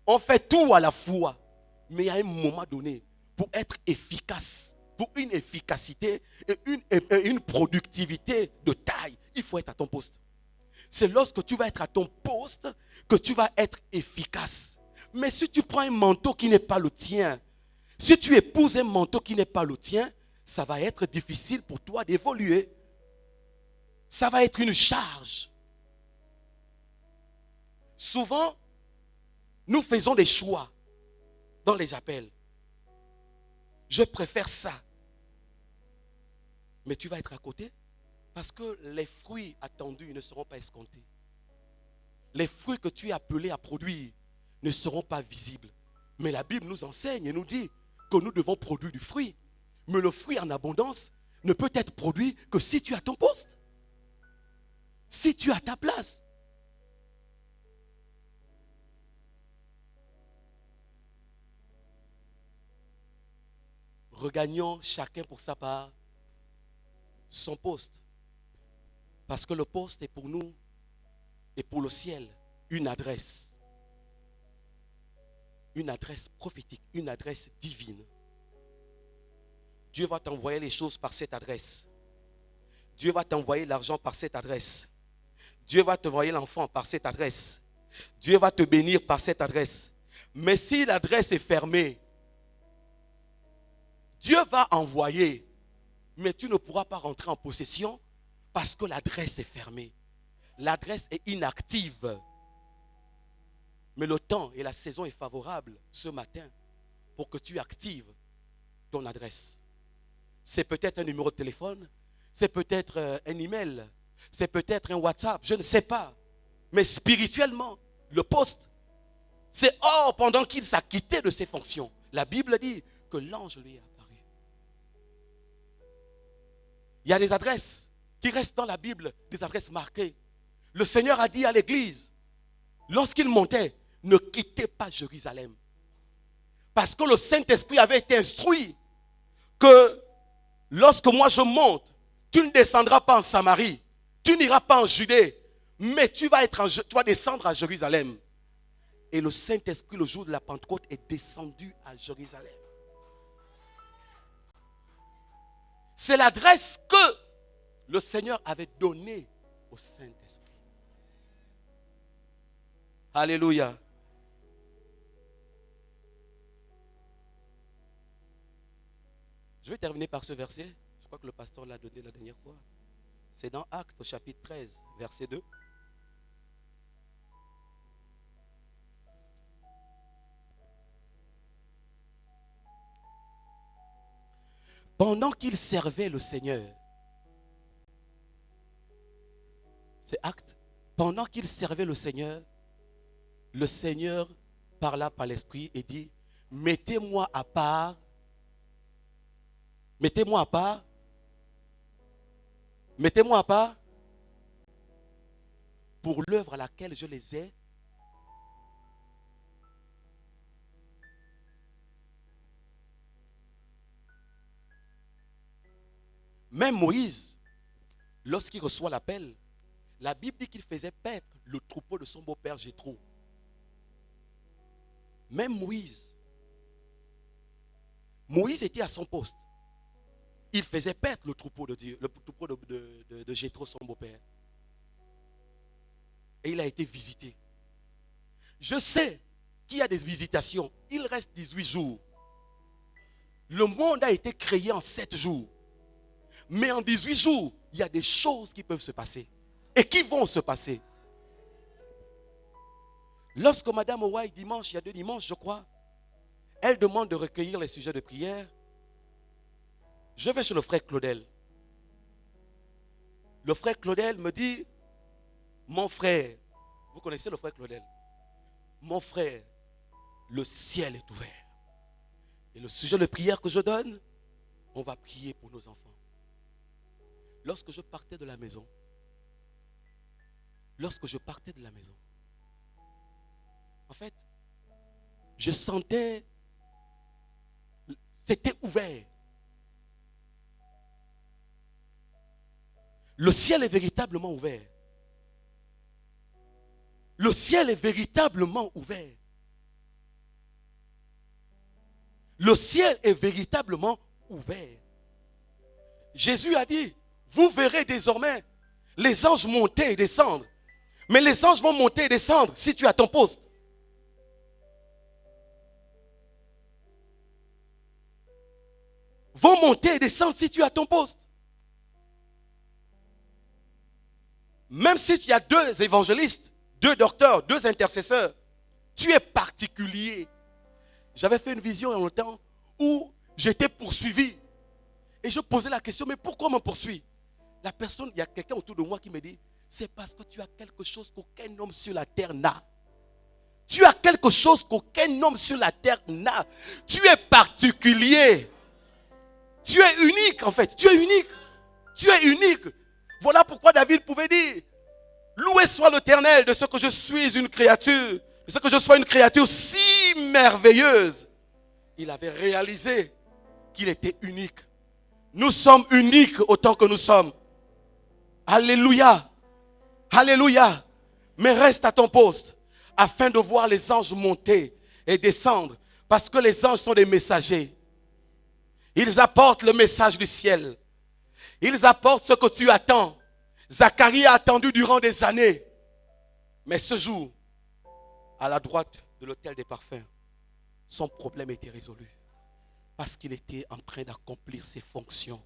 On fait tout à la fois. Mais il y a un moment donné, pour être efficace, pour une efficacité et une productivité de taille, il faut être à ton poste. C'est lorsque tu vas être à ton poste que tu vas être efficace. Mais si tu prends un manteau qui n'est pas le tien, si tu épouses un manteau qui n'est pas le tien, ça va être difficile pour toi d'évoluer. Ça va être une charge. Souvent, nous faisons des choix dans les appels. Je préfère ça. Mais tu vas être à côté parce que les fruits attendus ne seront pas escomptés. Les fruits que tu es appelé à produire ne seront pas visibles. Mais la Bible nous enseigne et nous dit que nous devons produire du fruit. Mais le fruit en abondance ne peut être produit que si tu as ton poste. Si tu as ta place. Regagnons chacun pour sa part son poste. Parce que le poste est pour nous et pour le ciel une adresse. Une adresse prophétique, une adresse divine. Dieu va t'envoyer les choses par cette adresse. Dieu va t'envoyer l'argent par cette adresse. Dieu va t'envoyer l'enfant par cette adresse. Dieu va te bénir par cette adresse. Mais si l'adresse est fermée, Dieu va envoyer, mais tu ne pourras pas rentrer en possession parce que l'adresse est fermée. L'adresse est inactive. Mais le temps et la saison est favorable ce matin pour que tu actives ton adresse. C'est peut-être un numéro de téléphone, c'est peut-être un email, c'est peut-être un WhatsApp, je ne sais pas. Mais spirituellement, le poste, c'est or pendant qu'il s'acquittait de ses fonctions. La Bible dit que l'ange lui est apparu. Il y a des adresses qui restent dans la Bible, des adresses marquées. Le Seigneur a dit à l'église, lorsqu'il montait, ne quittez pas Jérusalem. Parce que le Saint-Esprit avait été instruit que lorsque moi je monte, tu ne descendras pas en Samarie, tu n'iras pas en Judée, mais tu vas descendre à Jérusalem. Et le Saint-Esprit, le jour de la Pentecôte, est descendu à Jérusalem. C'est l'adresse que le Seigneur avait donnée au Saint-Esprit. Alléluia. Je vais terminer par ce verset. Je crois que le pasteur l'a donné la dernière fois. C'est dans Actes chapitre 13, verset 2. Pendant qu'il servait le Seigneur, c'est Acte. Pendant qu'il servait le Seigneur parla par l'Esprit et dit, mettez-moi à part pour l'œuvre à laquelle je les ai. Même Moïse, lorsqu'il reçoit l'appel, la Bible dit qu'il faisait paître le troupeau de son beau-père Jéthro. Même Moïse était à son poste. Il faisait paître le troupeau de Dieu, le troupeau de Jéthro, son beau-père. Et il a été visité. Je sais qu'il y a des visitations. Il reste 18 jours. Le monde a été créé en 7 jours. Mais en 18 jours, il y a des choses qui peuvent se passer. Et qui vont se passer. Lorsque Madame White, dimanche, il y a 2 dimanches, je crois, elle demande de recueillir les sujets de prière, je vais chez le frère Claudel. Le frère Claudel me dit, mon frère, vous connaissez le frère Claudel? Mon frère, le ciel est ouvert. Et le sujet de prière que je donne, on va prier pour nos enfants. Lorsque je partais de la maison, en fait, je sentais, c'était ouvert. Le ciel est véritablement ouvert. Le ciel est véritablement ouvert. Le ciel est véritablement ouvert. Jésus a dit, vous verrez désormais les anges monter et descendre. Mais les anges vont monter et descendre si tu es à ton poste. Vont monter et descendre si tu es à ton poste. Même si tu as 2 évangélistes, 2 docteurs, 2 intercesseurs, tu es particulier. J'avais fait une vision il y a longtemps où j'étais poursuivi. Et je posais la question, mais pourquoi on me poursuit? La personne, il y a quelqu'un autour de moi qui me dit, c'est parce que tu as quelque chose qu'aucun homme sur la terre n'a. Tu as quelque chose qu'aucun homme sur la terre n'a. Tu es particulier. Tu es unique en fait. Tu es unique. Tu es unique. Voilà pourquoi David pouvait dire, loué soit l'Éternel de ce que je suis une créature, de ce que je sois une créature si merveilleuse. Il avait réalisé qu'il était unique. Nous sommes uniques autant que nous sommes. Alléluia. Alléluia. Mais reste à ton poste afin de voir les anges monter et descendre. Parce que les anges sont des messagers. Ils apportent le message du ciel. Ils apportent ce que tu attends. Zacharie a attendu durant des années. Mais ce jour, à la droite de l'autel des parfums, son problème était résolu. Parce qu'il était en train d'accomplir ses fonctions.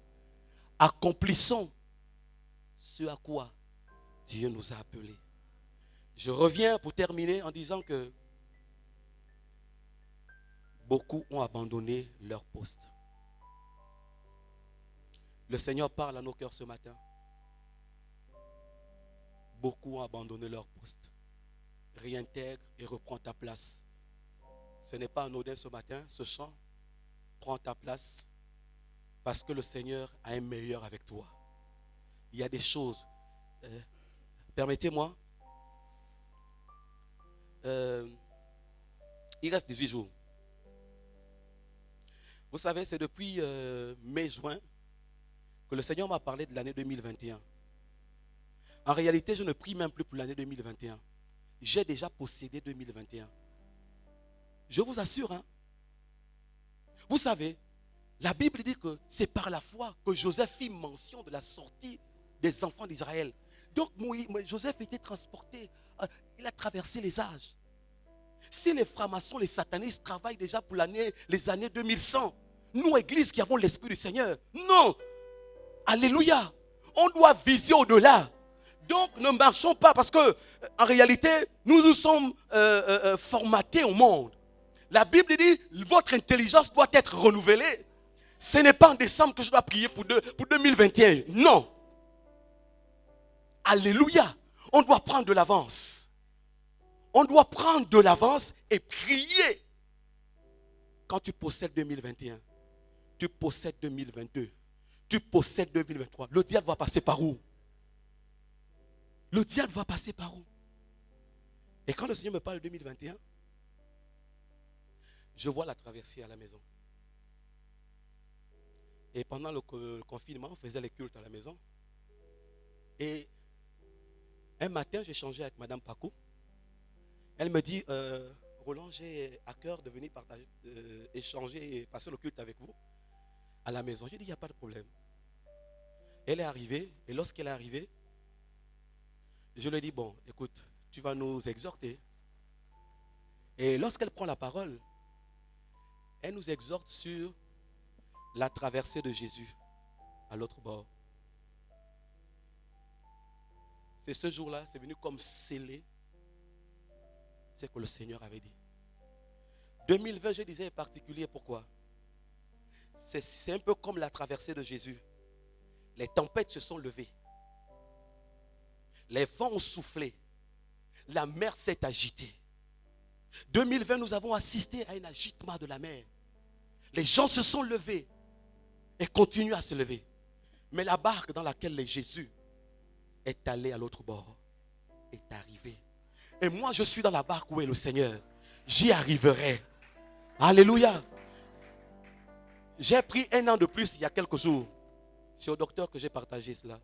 Accomplissons ce à quoi Dieu nous a appelés. Je reviens pour terminer en disant que beaucoup ont abandonné leur poste. Le Seigneur parle à nos cœurs ce matin. Beaucoup ont abandonné leur poste. Réintègre et reprends ta place. Ce n'est pas anodin ce matin, ce chant. Prends ta place parce que le Seigneur a un meilleur avec toi. Il y a des choses. Permettez-moi. Il reste 18 jours. Vous savez, c'est depuis mai-juin que le Seigneur m'a parlé de l'année 2021. En réalité, je ne prie même plus pour l'année 2021. J'ai déjà possédé 2021. Je vous assure, hein. Vous savez, la Bible dit que c'est par la foi que Joseph fit mention de la sortie des enfants d'Israël. Donc Joseph était transporté, il a traversé les âges. Si les francs-maçons, les satanistes travaillent déjà pour les années 2100, nous, églises qui avons l'Esprit du Seigneur, non. Alléluia. On doit viser au-delà. Donc ne marchons pas parce que en réalité, nous sommes formatés au monde. La Bible dit, votre intelligence doit être renouvelée. Ce n'est pas en décembre que je dois prier pour 2021. Non. Alléluia. On doit prendre de l'avance. On doit prendre de l'avance et prier. Quand tu possèdes 2021, tu possèdes 2022, tu possèdes 2023. Le diable va passer par où? Le diable va passer par où? Et quand le Seigneur me parle de 2021, je vois la traversée à la maison. Et pendant le confinement, on faisait les cultes à la maison. Et un matin, j'ai échangé avec Madame Paco. Elle me dit, Roland, j'ai à cœur de venir partager, échanger et passer le culte avec vous à la maison. J'ai dit, il n'y a pas de problème. Elle est arrivée, et lorsqu'elle est arrivée, je lui ai dit, bon, écoute, tu vas nous exhorter. Et lorsqu'elle prend la parole, elle nous exhorte sur la traversée de Jésus à l'autre bord. C'est ce jour-là, c'est venu comme scellé ce que le Seigneur avait dit. 2020, je disais, est particulier. Pourquoi? C'est un peu comme la traversée de Jésus. Les tempêtes se sont levées. Les vents ont soufflé. La mer s'est agitée. 2020, nous avons assisté à un agitement de la mer. Les gens se sont levés et continuent à se lever. Mais la barque dans laquelle Jésus est allé à l'autre bord est arrivée. Et moi, je suis dans la barque où est le Seigneur. J'y arriverai. Alléluia. J'ai pris 1 an de plus il y a quelques jours. C'est au docteur que j'ai partagé cela.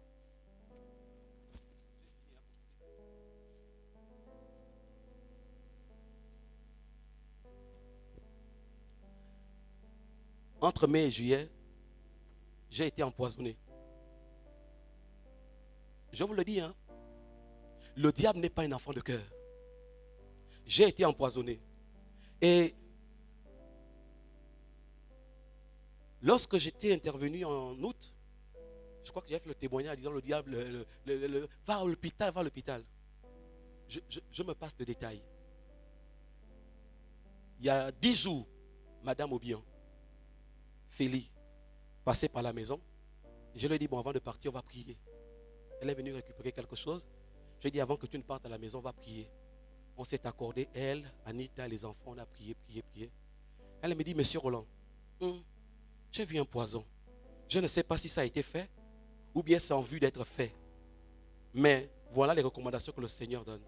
Entre mai et juillet, j'ai été empoisonné. Je vous le dis, hein. Le diable n'est pas un enfant de cœur. J'ai été empoisonné. Et lorsque j'étais intervenu en août, je crois que j'ai fait le témoignage en disant le diable, va à l'hôpital, va à l'hôpital. Je me passe de détails. Il y a 10 jours, Madame Obian, Félie, passait par la maison. Je lui ai dit, bon, avant de partir, on va prier. Elle est venue récupérer quelque chose. Je lui ai dit, avant que tu ne partes à la maison, on va prier. On s'est accordé, elle, Anita, les enfants, on a prié. Elle me dit, Monsieur Roland, j'ai vu un poison. Je ne sais pas si ça a été fait ou bien c'est en vue d'être fait. Mais voilà les recommandations que le Seigneur donne.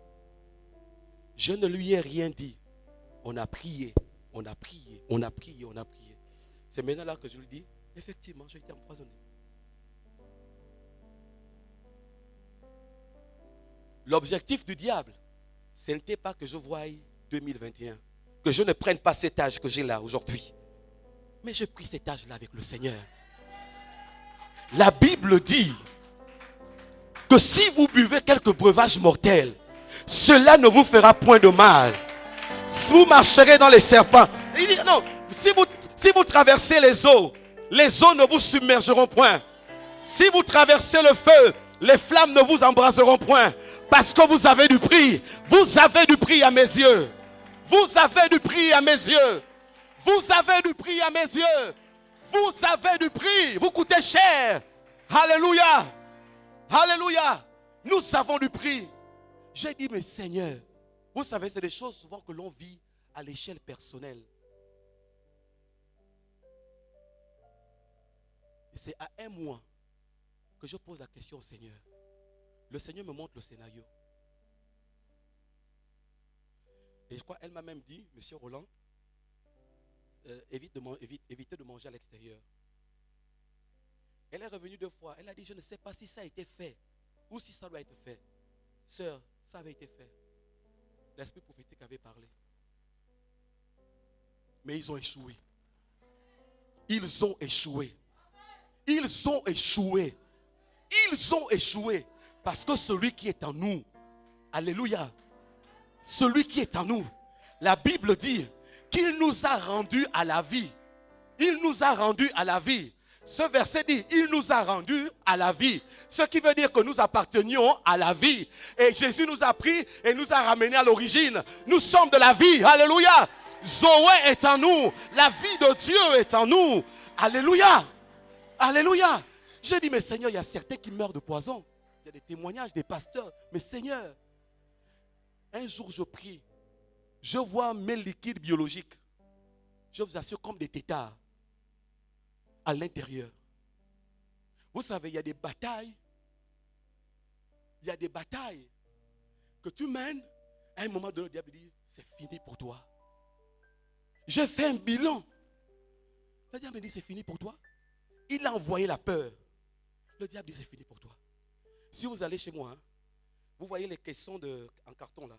Je ne lui ai rien dit. On a prié. C'est maintenant là que je lui dis, effectivement, j'ai été empoisonné. L'objectif du diable, ce n'était pas que je voie 2021, que je ne prenne pas cet âge que j'ai là aujourd'hui. Mais j'ai pris cet âge-là avec le Seigneur. La Bible dit que si vous buvez quelques breuvages mortels, cela ne vous fera point de mal. Vous marcherez dans les serpents. Il dit non, si vous traversez les eaux ne vous submergeront point. Si vous traversez le feu, les flammes ne vous embraseront point. Parce que vous avez du prix. Vous avez du prix à mes yeux. Vous avez du prix à mes yeux. Vous avez du prix à mes yeux. Vous avez du prix. Vous coûtez cher. Alléluia. Alléluia. Nous avons du prix. J'ai dit, mais Seigneur, vous savez, c'est des choses souvent que l'on vit à l'échelle personnelle. Et c'est à un mois que je pose la question au Seigneur. Le Seigneur me montre le scénario. Et je crois qu'elle m'a même dit, Monsieur Roland, évitez de manger à l'extérieur. Elle est revenue 2 fois. Elle a dit, je ne sais pas si ça a été fait ou si ça doit être fait. Sœur, ça avait été fait. L'esprit prophétique avait parlé. Mais ils ont échoué. Ils ont échoué. Ils ont échoué. Ils ont échoué. Parce que celui qui est en nous, alléluia, celui qui est en nous, la Bible dit qu'il nous a rendus à la vie. Il nous a rendus à la vie. Ce verset dit, il nous a rendus à la vie. Ce qui veut dire que nous appartenions à la vie. Et Jésus nous a pris et nous a ramenés à l'origine. Nous sommes de la vie. Alléluia. Zoé est en nous. La vie de Dieu est en nous. Alléluia. Alléluia. J'ai dit, mais Seigneur, il y a certains qui meurent de poison. Il y a des témoignages des pasteurs. Mais Seigneur, un jour je prie. Je vois mes liquides biologiques. Je vous assure, comme des têtards à l'intérieur. Vous savez, il y a des batailles. Il y a des batailles que tu mènes. À un moment donné, le diable dit, c'est fini pour toi. J'ai fait un bilan. Le diable me dit, c'est fini pour toi. Il a envoyé la peur. Le diable dit, c'est fini pour toi. Si vous allez chez moi, hein, vous voyez les caissons en carton là,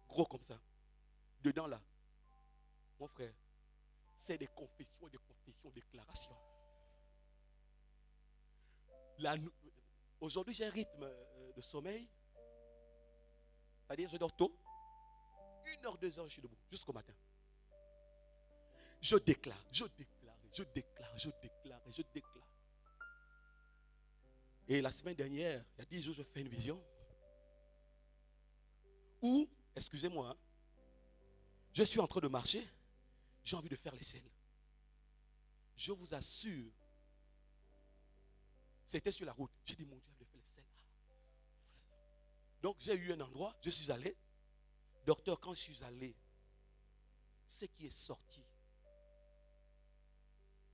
gros comme ça. Dedans là, mon frère, c'est des confessions, déclarations. Aujourd'hui, j'ai un rythme de sommeil. C'est-à-dire, je dors tôt. 1 heure, 2 heures, je suis debout, jusqu'au matin. Je déclare. Et la semaine dernière, il y a 10 jours, je fais une vision. Où, excusez-moi, hein, je suis en train de marcher, j'ai envie de faire les selles. Je vous assure, c'était sur la route. J'ai dit, mon Dieu, je vais faire les selles. Donc j'ai eu un endroit, je suis allé. Docteur, quand je suis allé, ce qui est sorti,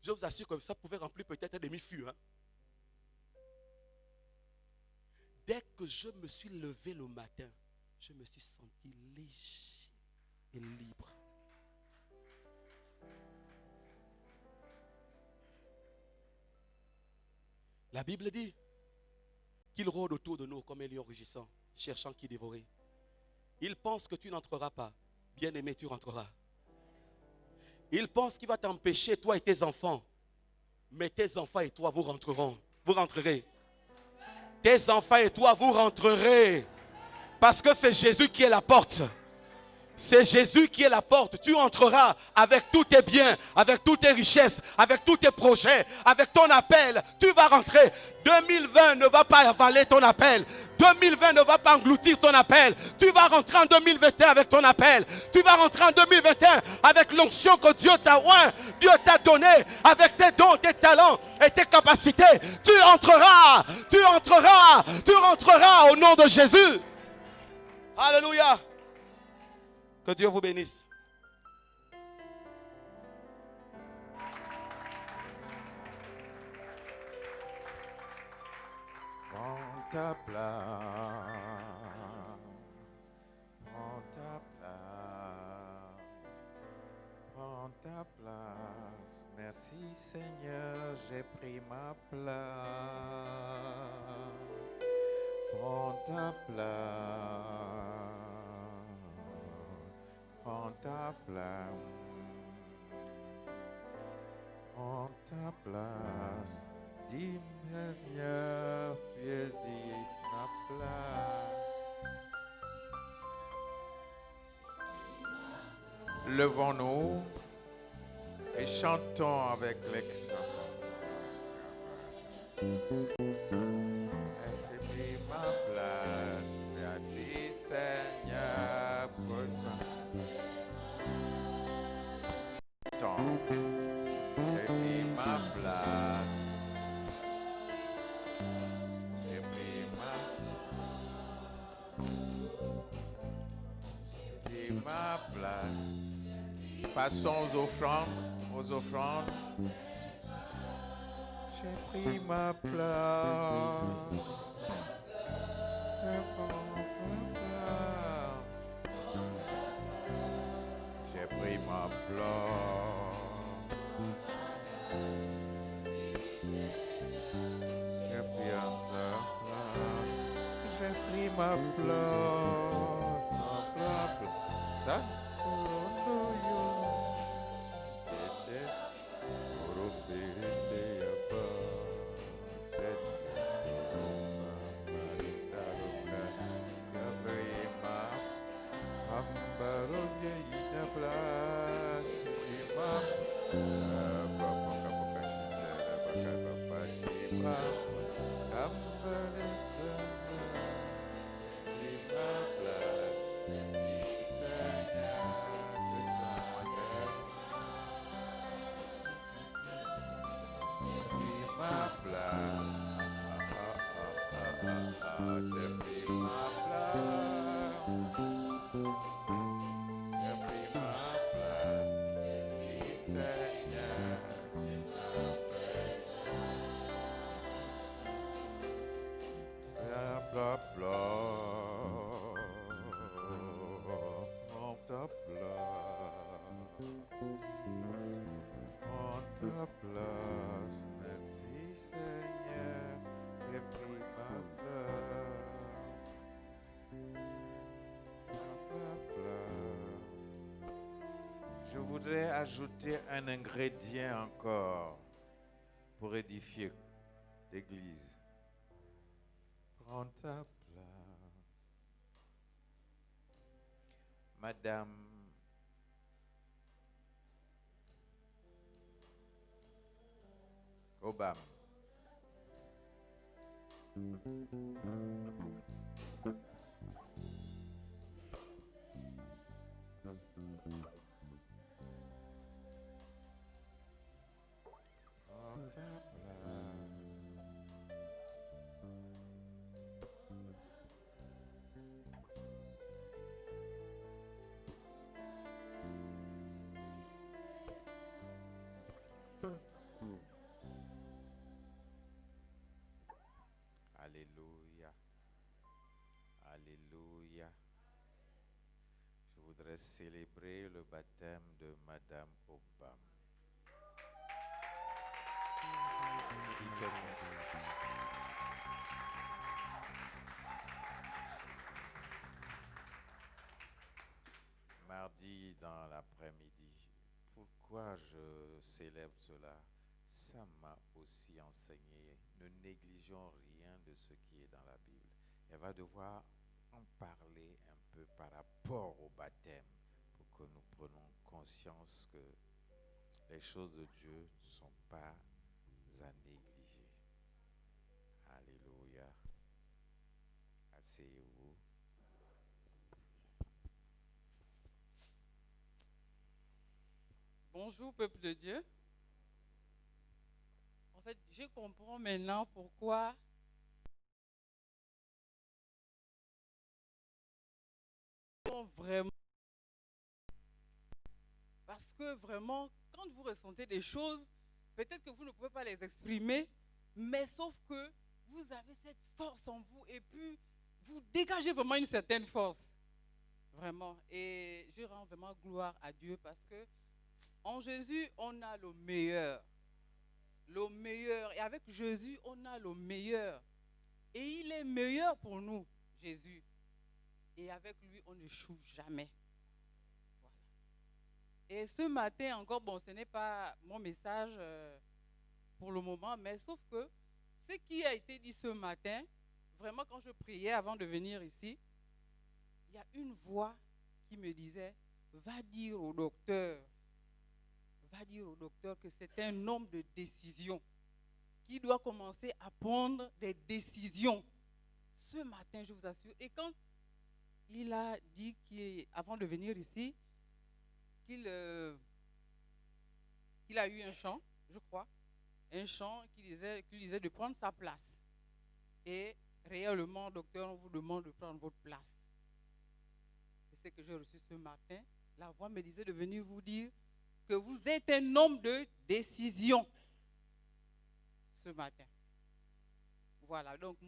je vous assure que ça pouvait remplir peut-être un demi-fût. Hein. Dès que je me suis levé le matin, je me suis senti léger et libre. La Bible dit qu'il rôde autour de nous comme un lion rugissant, cherchant qui dévorer. Il pense que tu n'entreras pas. Bien-aimé, tu rentreras. Il pense qu'il va t'empêcher, toi et tes enfants. Mais tes enfants et toi, vous rentreront. Vous rentrerez. Tes enfants et toi, vous rentrerez. Parce que c'est Jésus qui est la porte. C'est Jésus qui est la porte. Tu entreras avec tous tes biens, avec toutes tes richesses, avec tous tes projets, avec ton appel. Tu vas rentrer. 2020 ne va pas avaler ton appel. 2020 ne va pas engloutir ton appel. Tu vas rentrer en 2021 avec ton appel. Tu vas rentrer en 2021 avec l'onction que Dieu t'a oint, Dieu t'a donné, avec tes dons, tes talents et tes capacités. Tu entreras au nom de Jésus. Alléluia. Que Dieu vous bénisse. Prends ta place. Prends ta place. Prends ta place. Merci Seigneur, j'ai pris ma place. Prends ta place. Prends ta place. Prends ta place. Dis Seigneur, je dis ma place. Levons-nous et chantons avec les chanteurs. J'ai pris ma place, merci Seigneur pour j'ai pris ma place. J'ai pris ma place. Passons aux offrandes, J'ai pris ma place. J'ai pris ma place. J'ai pris ma place. ta place, merci Seigneur, j'ai pris ma place. Je voudrais ajouter un ingrédient encore pour édifier l'église. Prends ta place. Madame Obama. Prends ta place. Alléluia. Alléluia. Je voudrais célébrer le baptême de Madame Obama. Qui c'est merci. Mardi dans l'après-midi. Pourquoi je célèbre cela? Ça m'a aussi enseigné. Ne négligeons rien de ce qui est dans la Bible. Elle va devoir en parler un peu par rapport au baptême pour que nous prenions conscience que les choses de Dieu ne sont pas à négliger. Alléluia. Asseyez-vous. Bonjour, peuple de Dieu. En fait, je comprends maintenant pourquoi vraiment. Parce que vraiment, quand vous ressentez des choses, peut-être que vous ne pouvez pas les exprimer, mais sauf que vous avez cette force en vous et puis vous dégagez vraiment une certaine force. Vraiment. Et je rends vraiment gloire à Dieu parce que en Jésus, on a le meilleur. Le meilleur. Et avec Jésus, on a le meilleur. Et il est meilleur pour nous, Jésus. Et avec lui, on n'échoue jamais. Voilà. Et ce matin encore, bon, ce n'est pas mon message pour le moment, mais sauf que ce qui a été dit ce matin, vraiment quand je priais avant de venir ici, il y a une voix qui me disait, va dire au docteur que c'est un homme de décision, qui doit commencer à prendre des décisions. Ce matin, je vous assure. Et quand il a dit, avant de venir ici, qu'il a eu un chant, je crois, un chant qui disait de prendre sa place. Et réellement, docteur, on vous demande de prendre votre place. C'est ce que j'ai reçu ce matin. La voix me disait de venir vous dire que vous êtes un homme de décision ce matin. Voilà, donc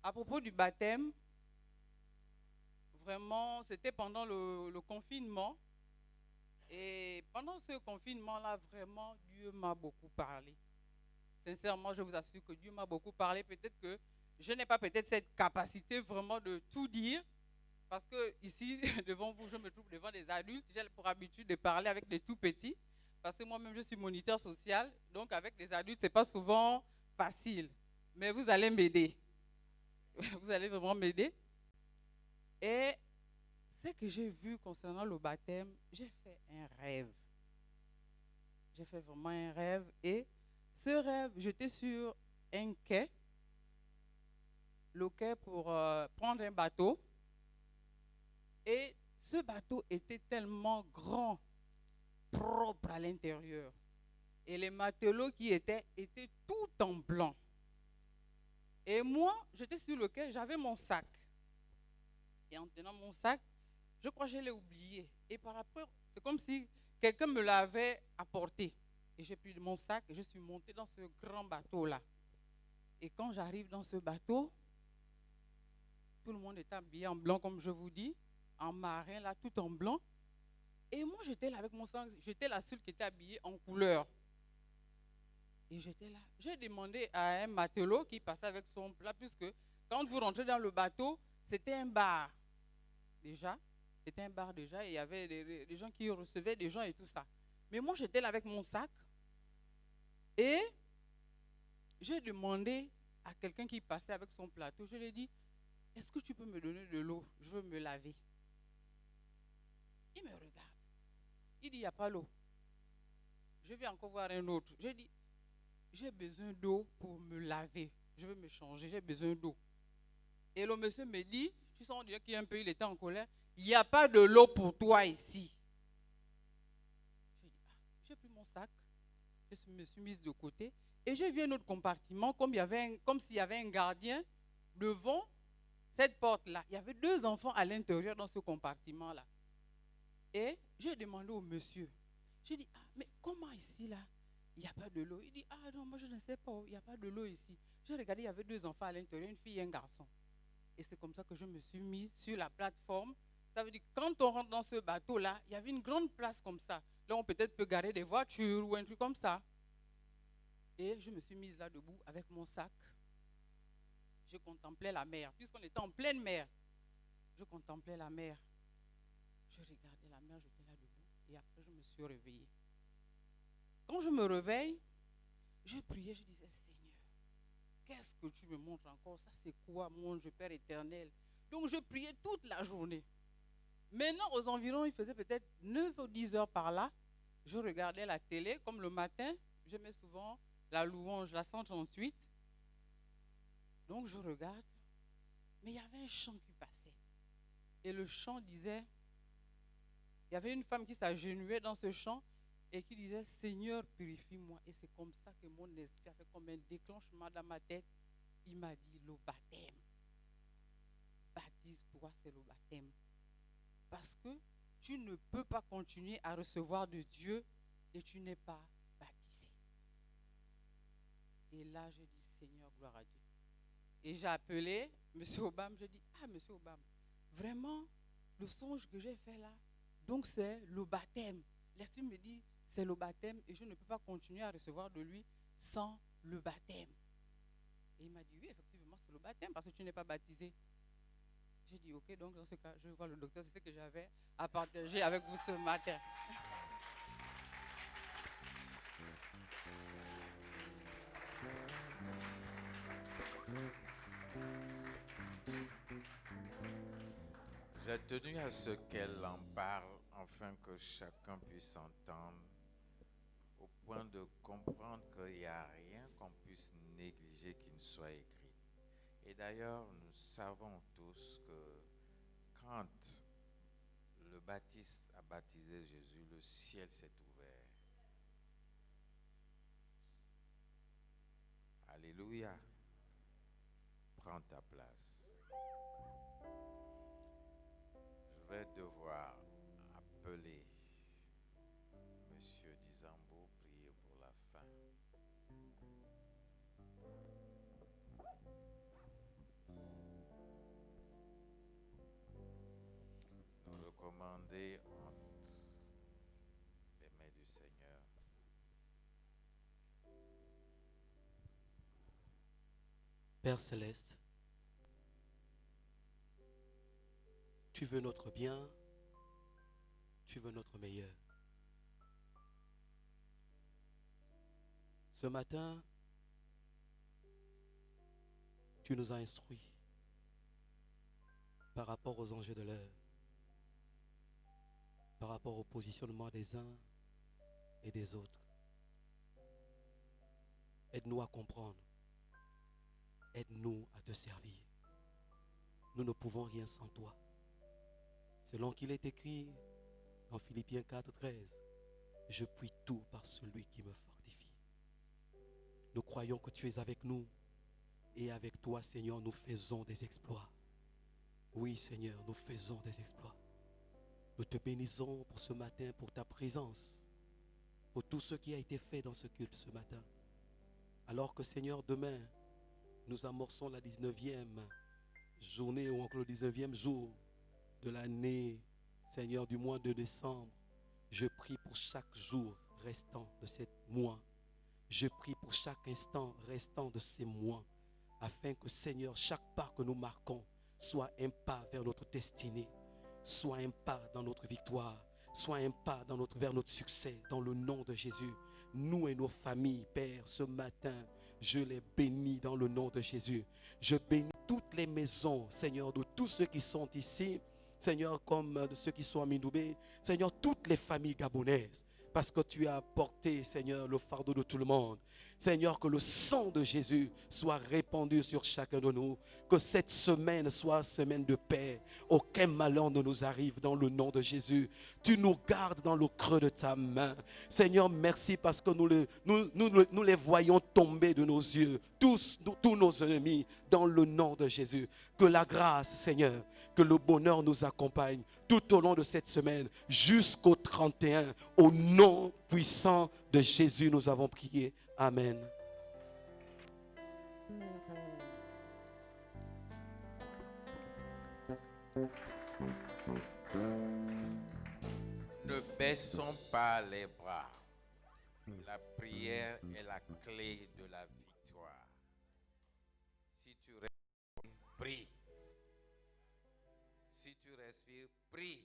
à propos du baptême, vraiment, c'était pendant le confinement. Et pendant ce confinement-là, vraiment, Dieu m'a beaucoup parlé. Sincèrement, je vous assure que Dieu m'a beaucoup parlé. Peut-être que je n'ai pas peut-être cette capacité vraiment de tout dire. Parce que ici, devant vous, je me trouve devant des adultes. J'ai pour habitude de parler avec des tout petits. Parce que moi-même, je suis moniteur social. Donc, avec des adultes, ce n'est pas souvent facile. Mais vous allez m'aider. Vous allez vraiment m'aider. Et ce que j'ai vu concernant le baptême, j'ai fait un rêve. J'ai fait vraiment un rêve. Et ce rêve, j'étais sur un quai. Le quai pour prendre un bateau. Et ce bateau était tellement grand, propre à l'intérieur. Et les matelots qui étaient tout en blanc. Et moi, j'étais sur le quai, j'avais mon sac. Et en tenant mon sac, je crois que je l'ai oublié. Et par après, c'est comme si quelqu'un me l'avait apporté. Et j'ai pris mon sac et je suis montée dans ce grand bateau-là. Et quand j'arrive dans ce bateau, tout le monde est habillé en blanc, comme je vous dis, en marin, là, tout en blanc. Et moi, j'étais là avec mon sac. J'étais la seule qui était habillée en couleur. Et j'étais là. J'ai demandé à un matelot qui passait avec son plat, puisque quand vous rentrez dans le bateau, c'était un bar. Déjà, c'était un bar déjà. Et il y avait des gens qui recevaient des gens et tout ça. Mais moi, j'étais là avec mon sac. Et j'ai demandé à quelqu'un qui passait avec son plateau, je lui ai dit, est-ce que tu peux me donner de l'eau? Je veux me laver. Il me regarde. Il dit, il n'y a pas l'eau. Je vais encore voir un autre. J'ai dit, j'ai besoin d'eau pour me laver. Je veux me changer, j'ai besoin d'eau. Et le monsieur me dit, tu sens dire qu'il il était en colère, il n'y a pas de l'eau pour toi ici. J'ai dit, j'ai pris mon sac, je me suis mise de côté et j'ai vu un autre compartiment, comme s'il y avait un gardien devant cette porte-là. Il y avait 2 enfants à l'intérieur dans ce compartiment-là. Et j'ai demandé au monsieur, j'ai dit, mais comment ici là, il n'y a pas de l'eau? Il dit, non, moi je ne sais pas, il n'y a pas de l'eau ici. J'ai regardé, il y avait 2 enfants à l'intérieur, une fille et un garçon. Et c'est comme ça que je me suis mise sur la plateforme. Ça veut dire que quand on rentre dans ce bateau-là, il y avait une grande place comme ça. Là, on peut-être peut garer des voitures ou un truc comme ça. Et je me suis mise là debout avec mon sac. Je contemplais la mer. Puisqu'on était en pleine mer, je contemplais la mer. Je regardais la mer, j'étais là debout. Et après, je me suis réveillée. Quand je me réveille, je priais, je disais, Seigneur, qu'est-ce que tu me montres encore? Ça, c'est quoi, mon Dieu Père éternel? Donc, je priais toute la journée. Maintenant, aux environs, il faisait peut-être 9 ou 10 heures par là. Je regardais la télé, comme le matin, je mets souvent la louange, la 138. Donc, je regarde. Mais il y avait un chant qui passait. Et le chant disait, il y avait une femme qui s'agenouillait dans ce chant et qui disait, Seigneur, purifie-moi. Et c'est comme ça que mon esprit a fait comme un déclenchement dans ma tête. Il m'a dit, le baptême. Baptise-toi, c'est le baptême. Parce que tu ne peux pas continuer à recevoir de Dieu et tu n'es pas baptisé. Et là, je dis, Seigneur, gloire à Dieu. Et j'ai appelé M. Obama, je dis, M. Obama, vraiment, le songe que j'ai fait là, donc c'est le baptême. L'Esprit me dit, c'est le baptême et je ne peux pas continuer à recevoir de lui sans le baptême. Et il m'a dit, oui, effectivement, c'est le baptême parce que tu n'es pas baptisé. J'ai dit, ok, donc dans ce cas, je vais voir le docteur, c'est ce que j'avais à partager avec vous ce matin. J'ai tenu à ce qu'elle en parle afin que chacun puisse entendre au point de comprendre qu'il n'y a rien qu'on puisse négliger qui ne soit écrit. Et d'ailleurs, nous savons tous que quand le Baptiste a baptisé Jésus, le ciel s'est ouvert. Alléluia. Prends ta place. Je vais devoir appeler Monsieur Dizambo, prier pour la fin. Nous recommander entre les mains du Seigneur. Père céleste, tu veux notre bien, tu veux notre meilleur. Ce matin, tu nous as instruits par rapport aux enjeux de l'heure, par rapport au positionnement des uns et des autres. Aide-nous à comprendre. Aide-nous à te servir. Nous ne pouvons rien sans toi. Selon qu'il est écrit dans Philippiens 4:13, je puis tout par celui qui me fortifie. Nous croyons que tu es avec nous et avec toi, Seigneur, nous faisons des exploits. Oui, Seigneur, nous faisons des exploits. Nous te bénissons pour ce matin, pour ta présence, pour tout ce qui a été fait dans ce culte ce matin. Alors que, Seigneur, demain, nous amorçons la 19e journée ou encore le 19e jour de l'année, Seigneur, du mois de décembre Je prie pour chaque jour restant de ce mois. Je prie pour chaque instant restant de ces mois, afin que, Seigneur, chaque pas que nous marquons soit un pas vers notre destinée, soit un pas dans notre victoire, soit un pas vers notre succès, dans le nom de Jésus. Nous et nos familles, Père, ce matin, je les bénis dans le nom de Jésus. Je bénis toutes les maisons, Seigneur, de tous ceux qui sont ici, Seigneur, comme de ceux qui sont à Mindoubé, Seigneur, toutes les familles gabonaises, parce que tu as porté, Seigneur, le fardeau de tout le monde. Seigneur, que le sang de Jésus soit répandu sur chacun de nous. Que cette semaine soit semaine de paix. Aucun malheur ne nous arrive dans le nom de Jésus. Tu nous gardes dans le creux de ta main. Seigneur, merci parce que nous les voyons tomber de nos yeux. Tous nos ennemis dans le nom de Jésus. Que la grâce, Seigneur, que le bonheur nous accompagne tout au long de cette semaine jusqu'au 31. Au nom puissant de Jésus, nous avons prié. Amen. Ne baissons pas les bras. La prière est la clé de la victoire. Si tu respires, prie. Si tu respires, prie.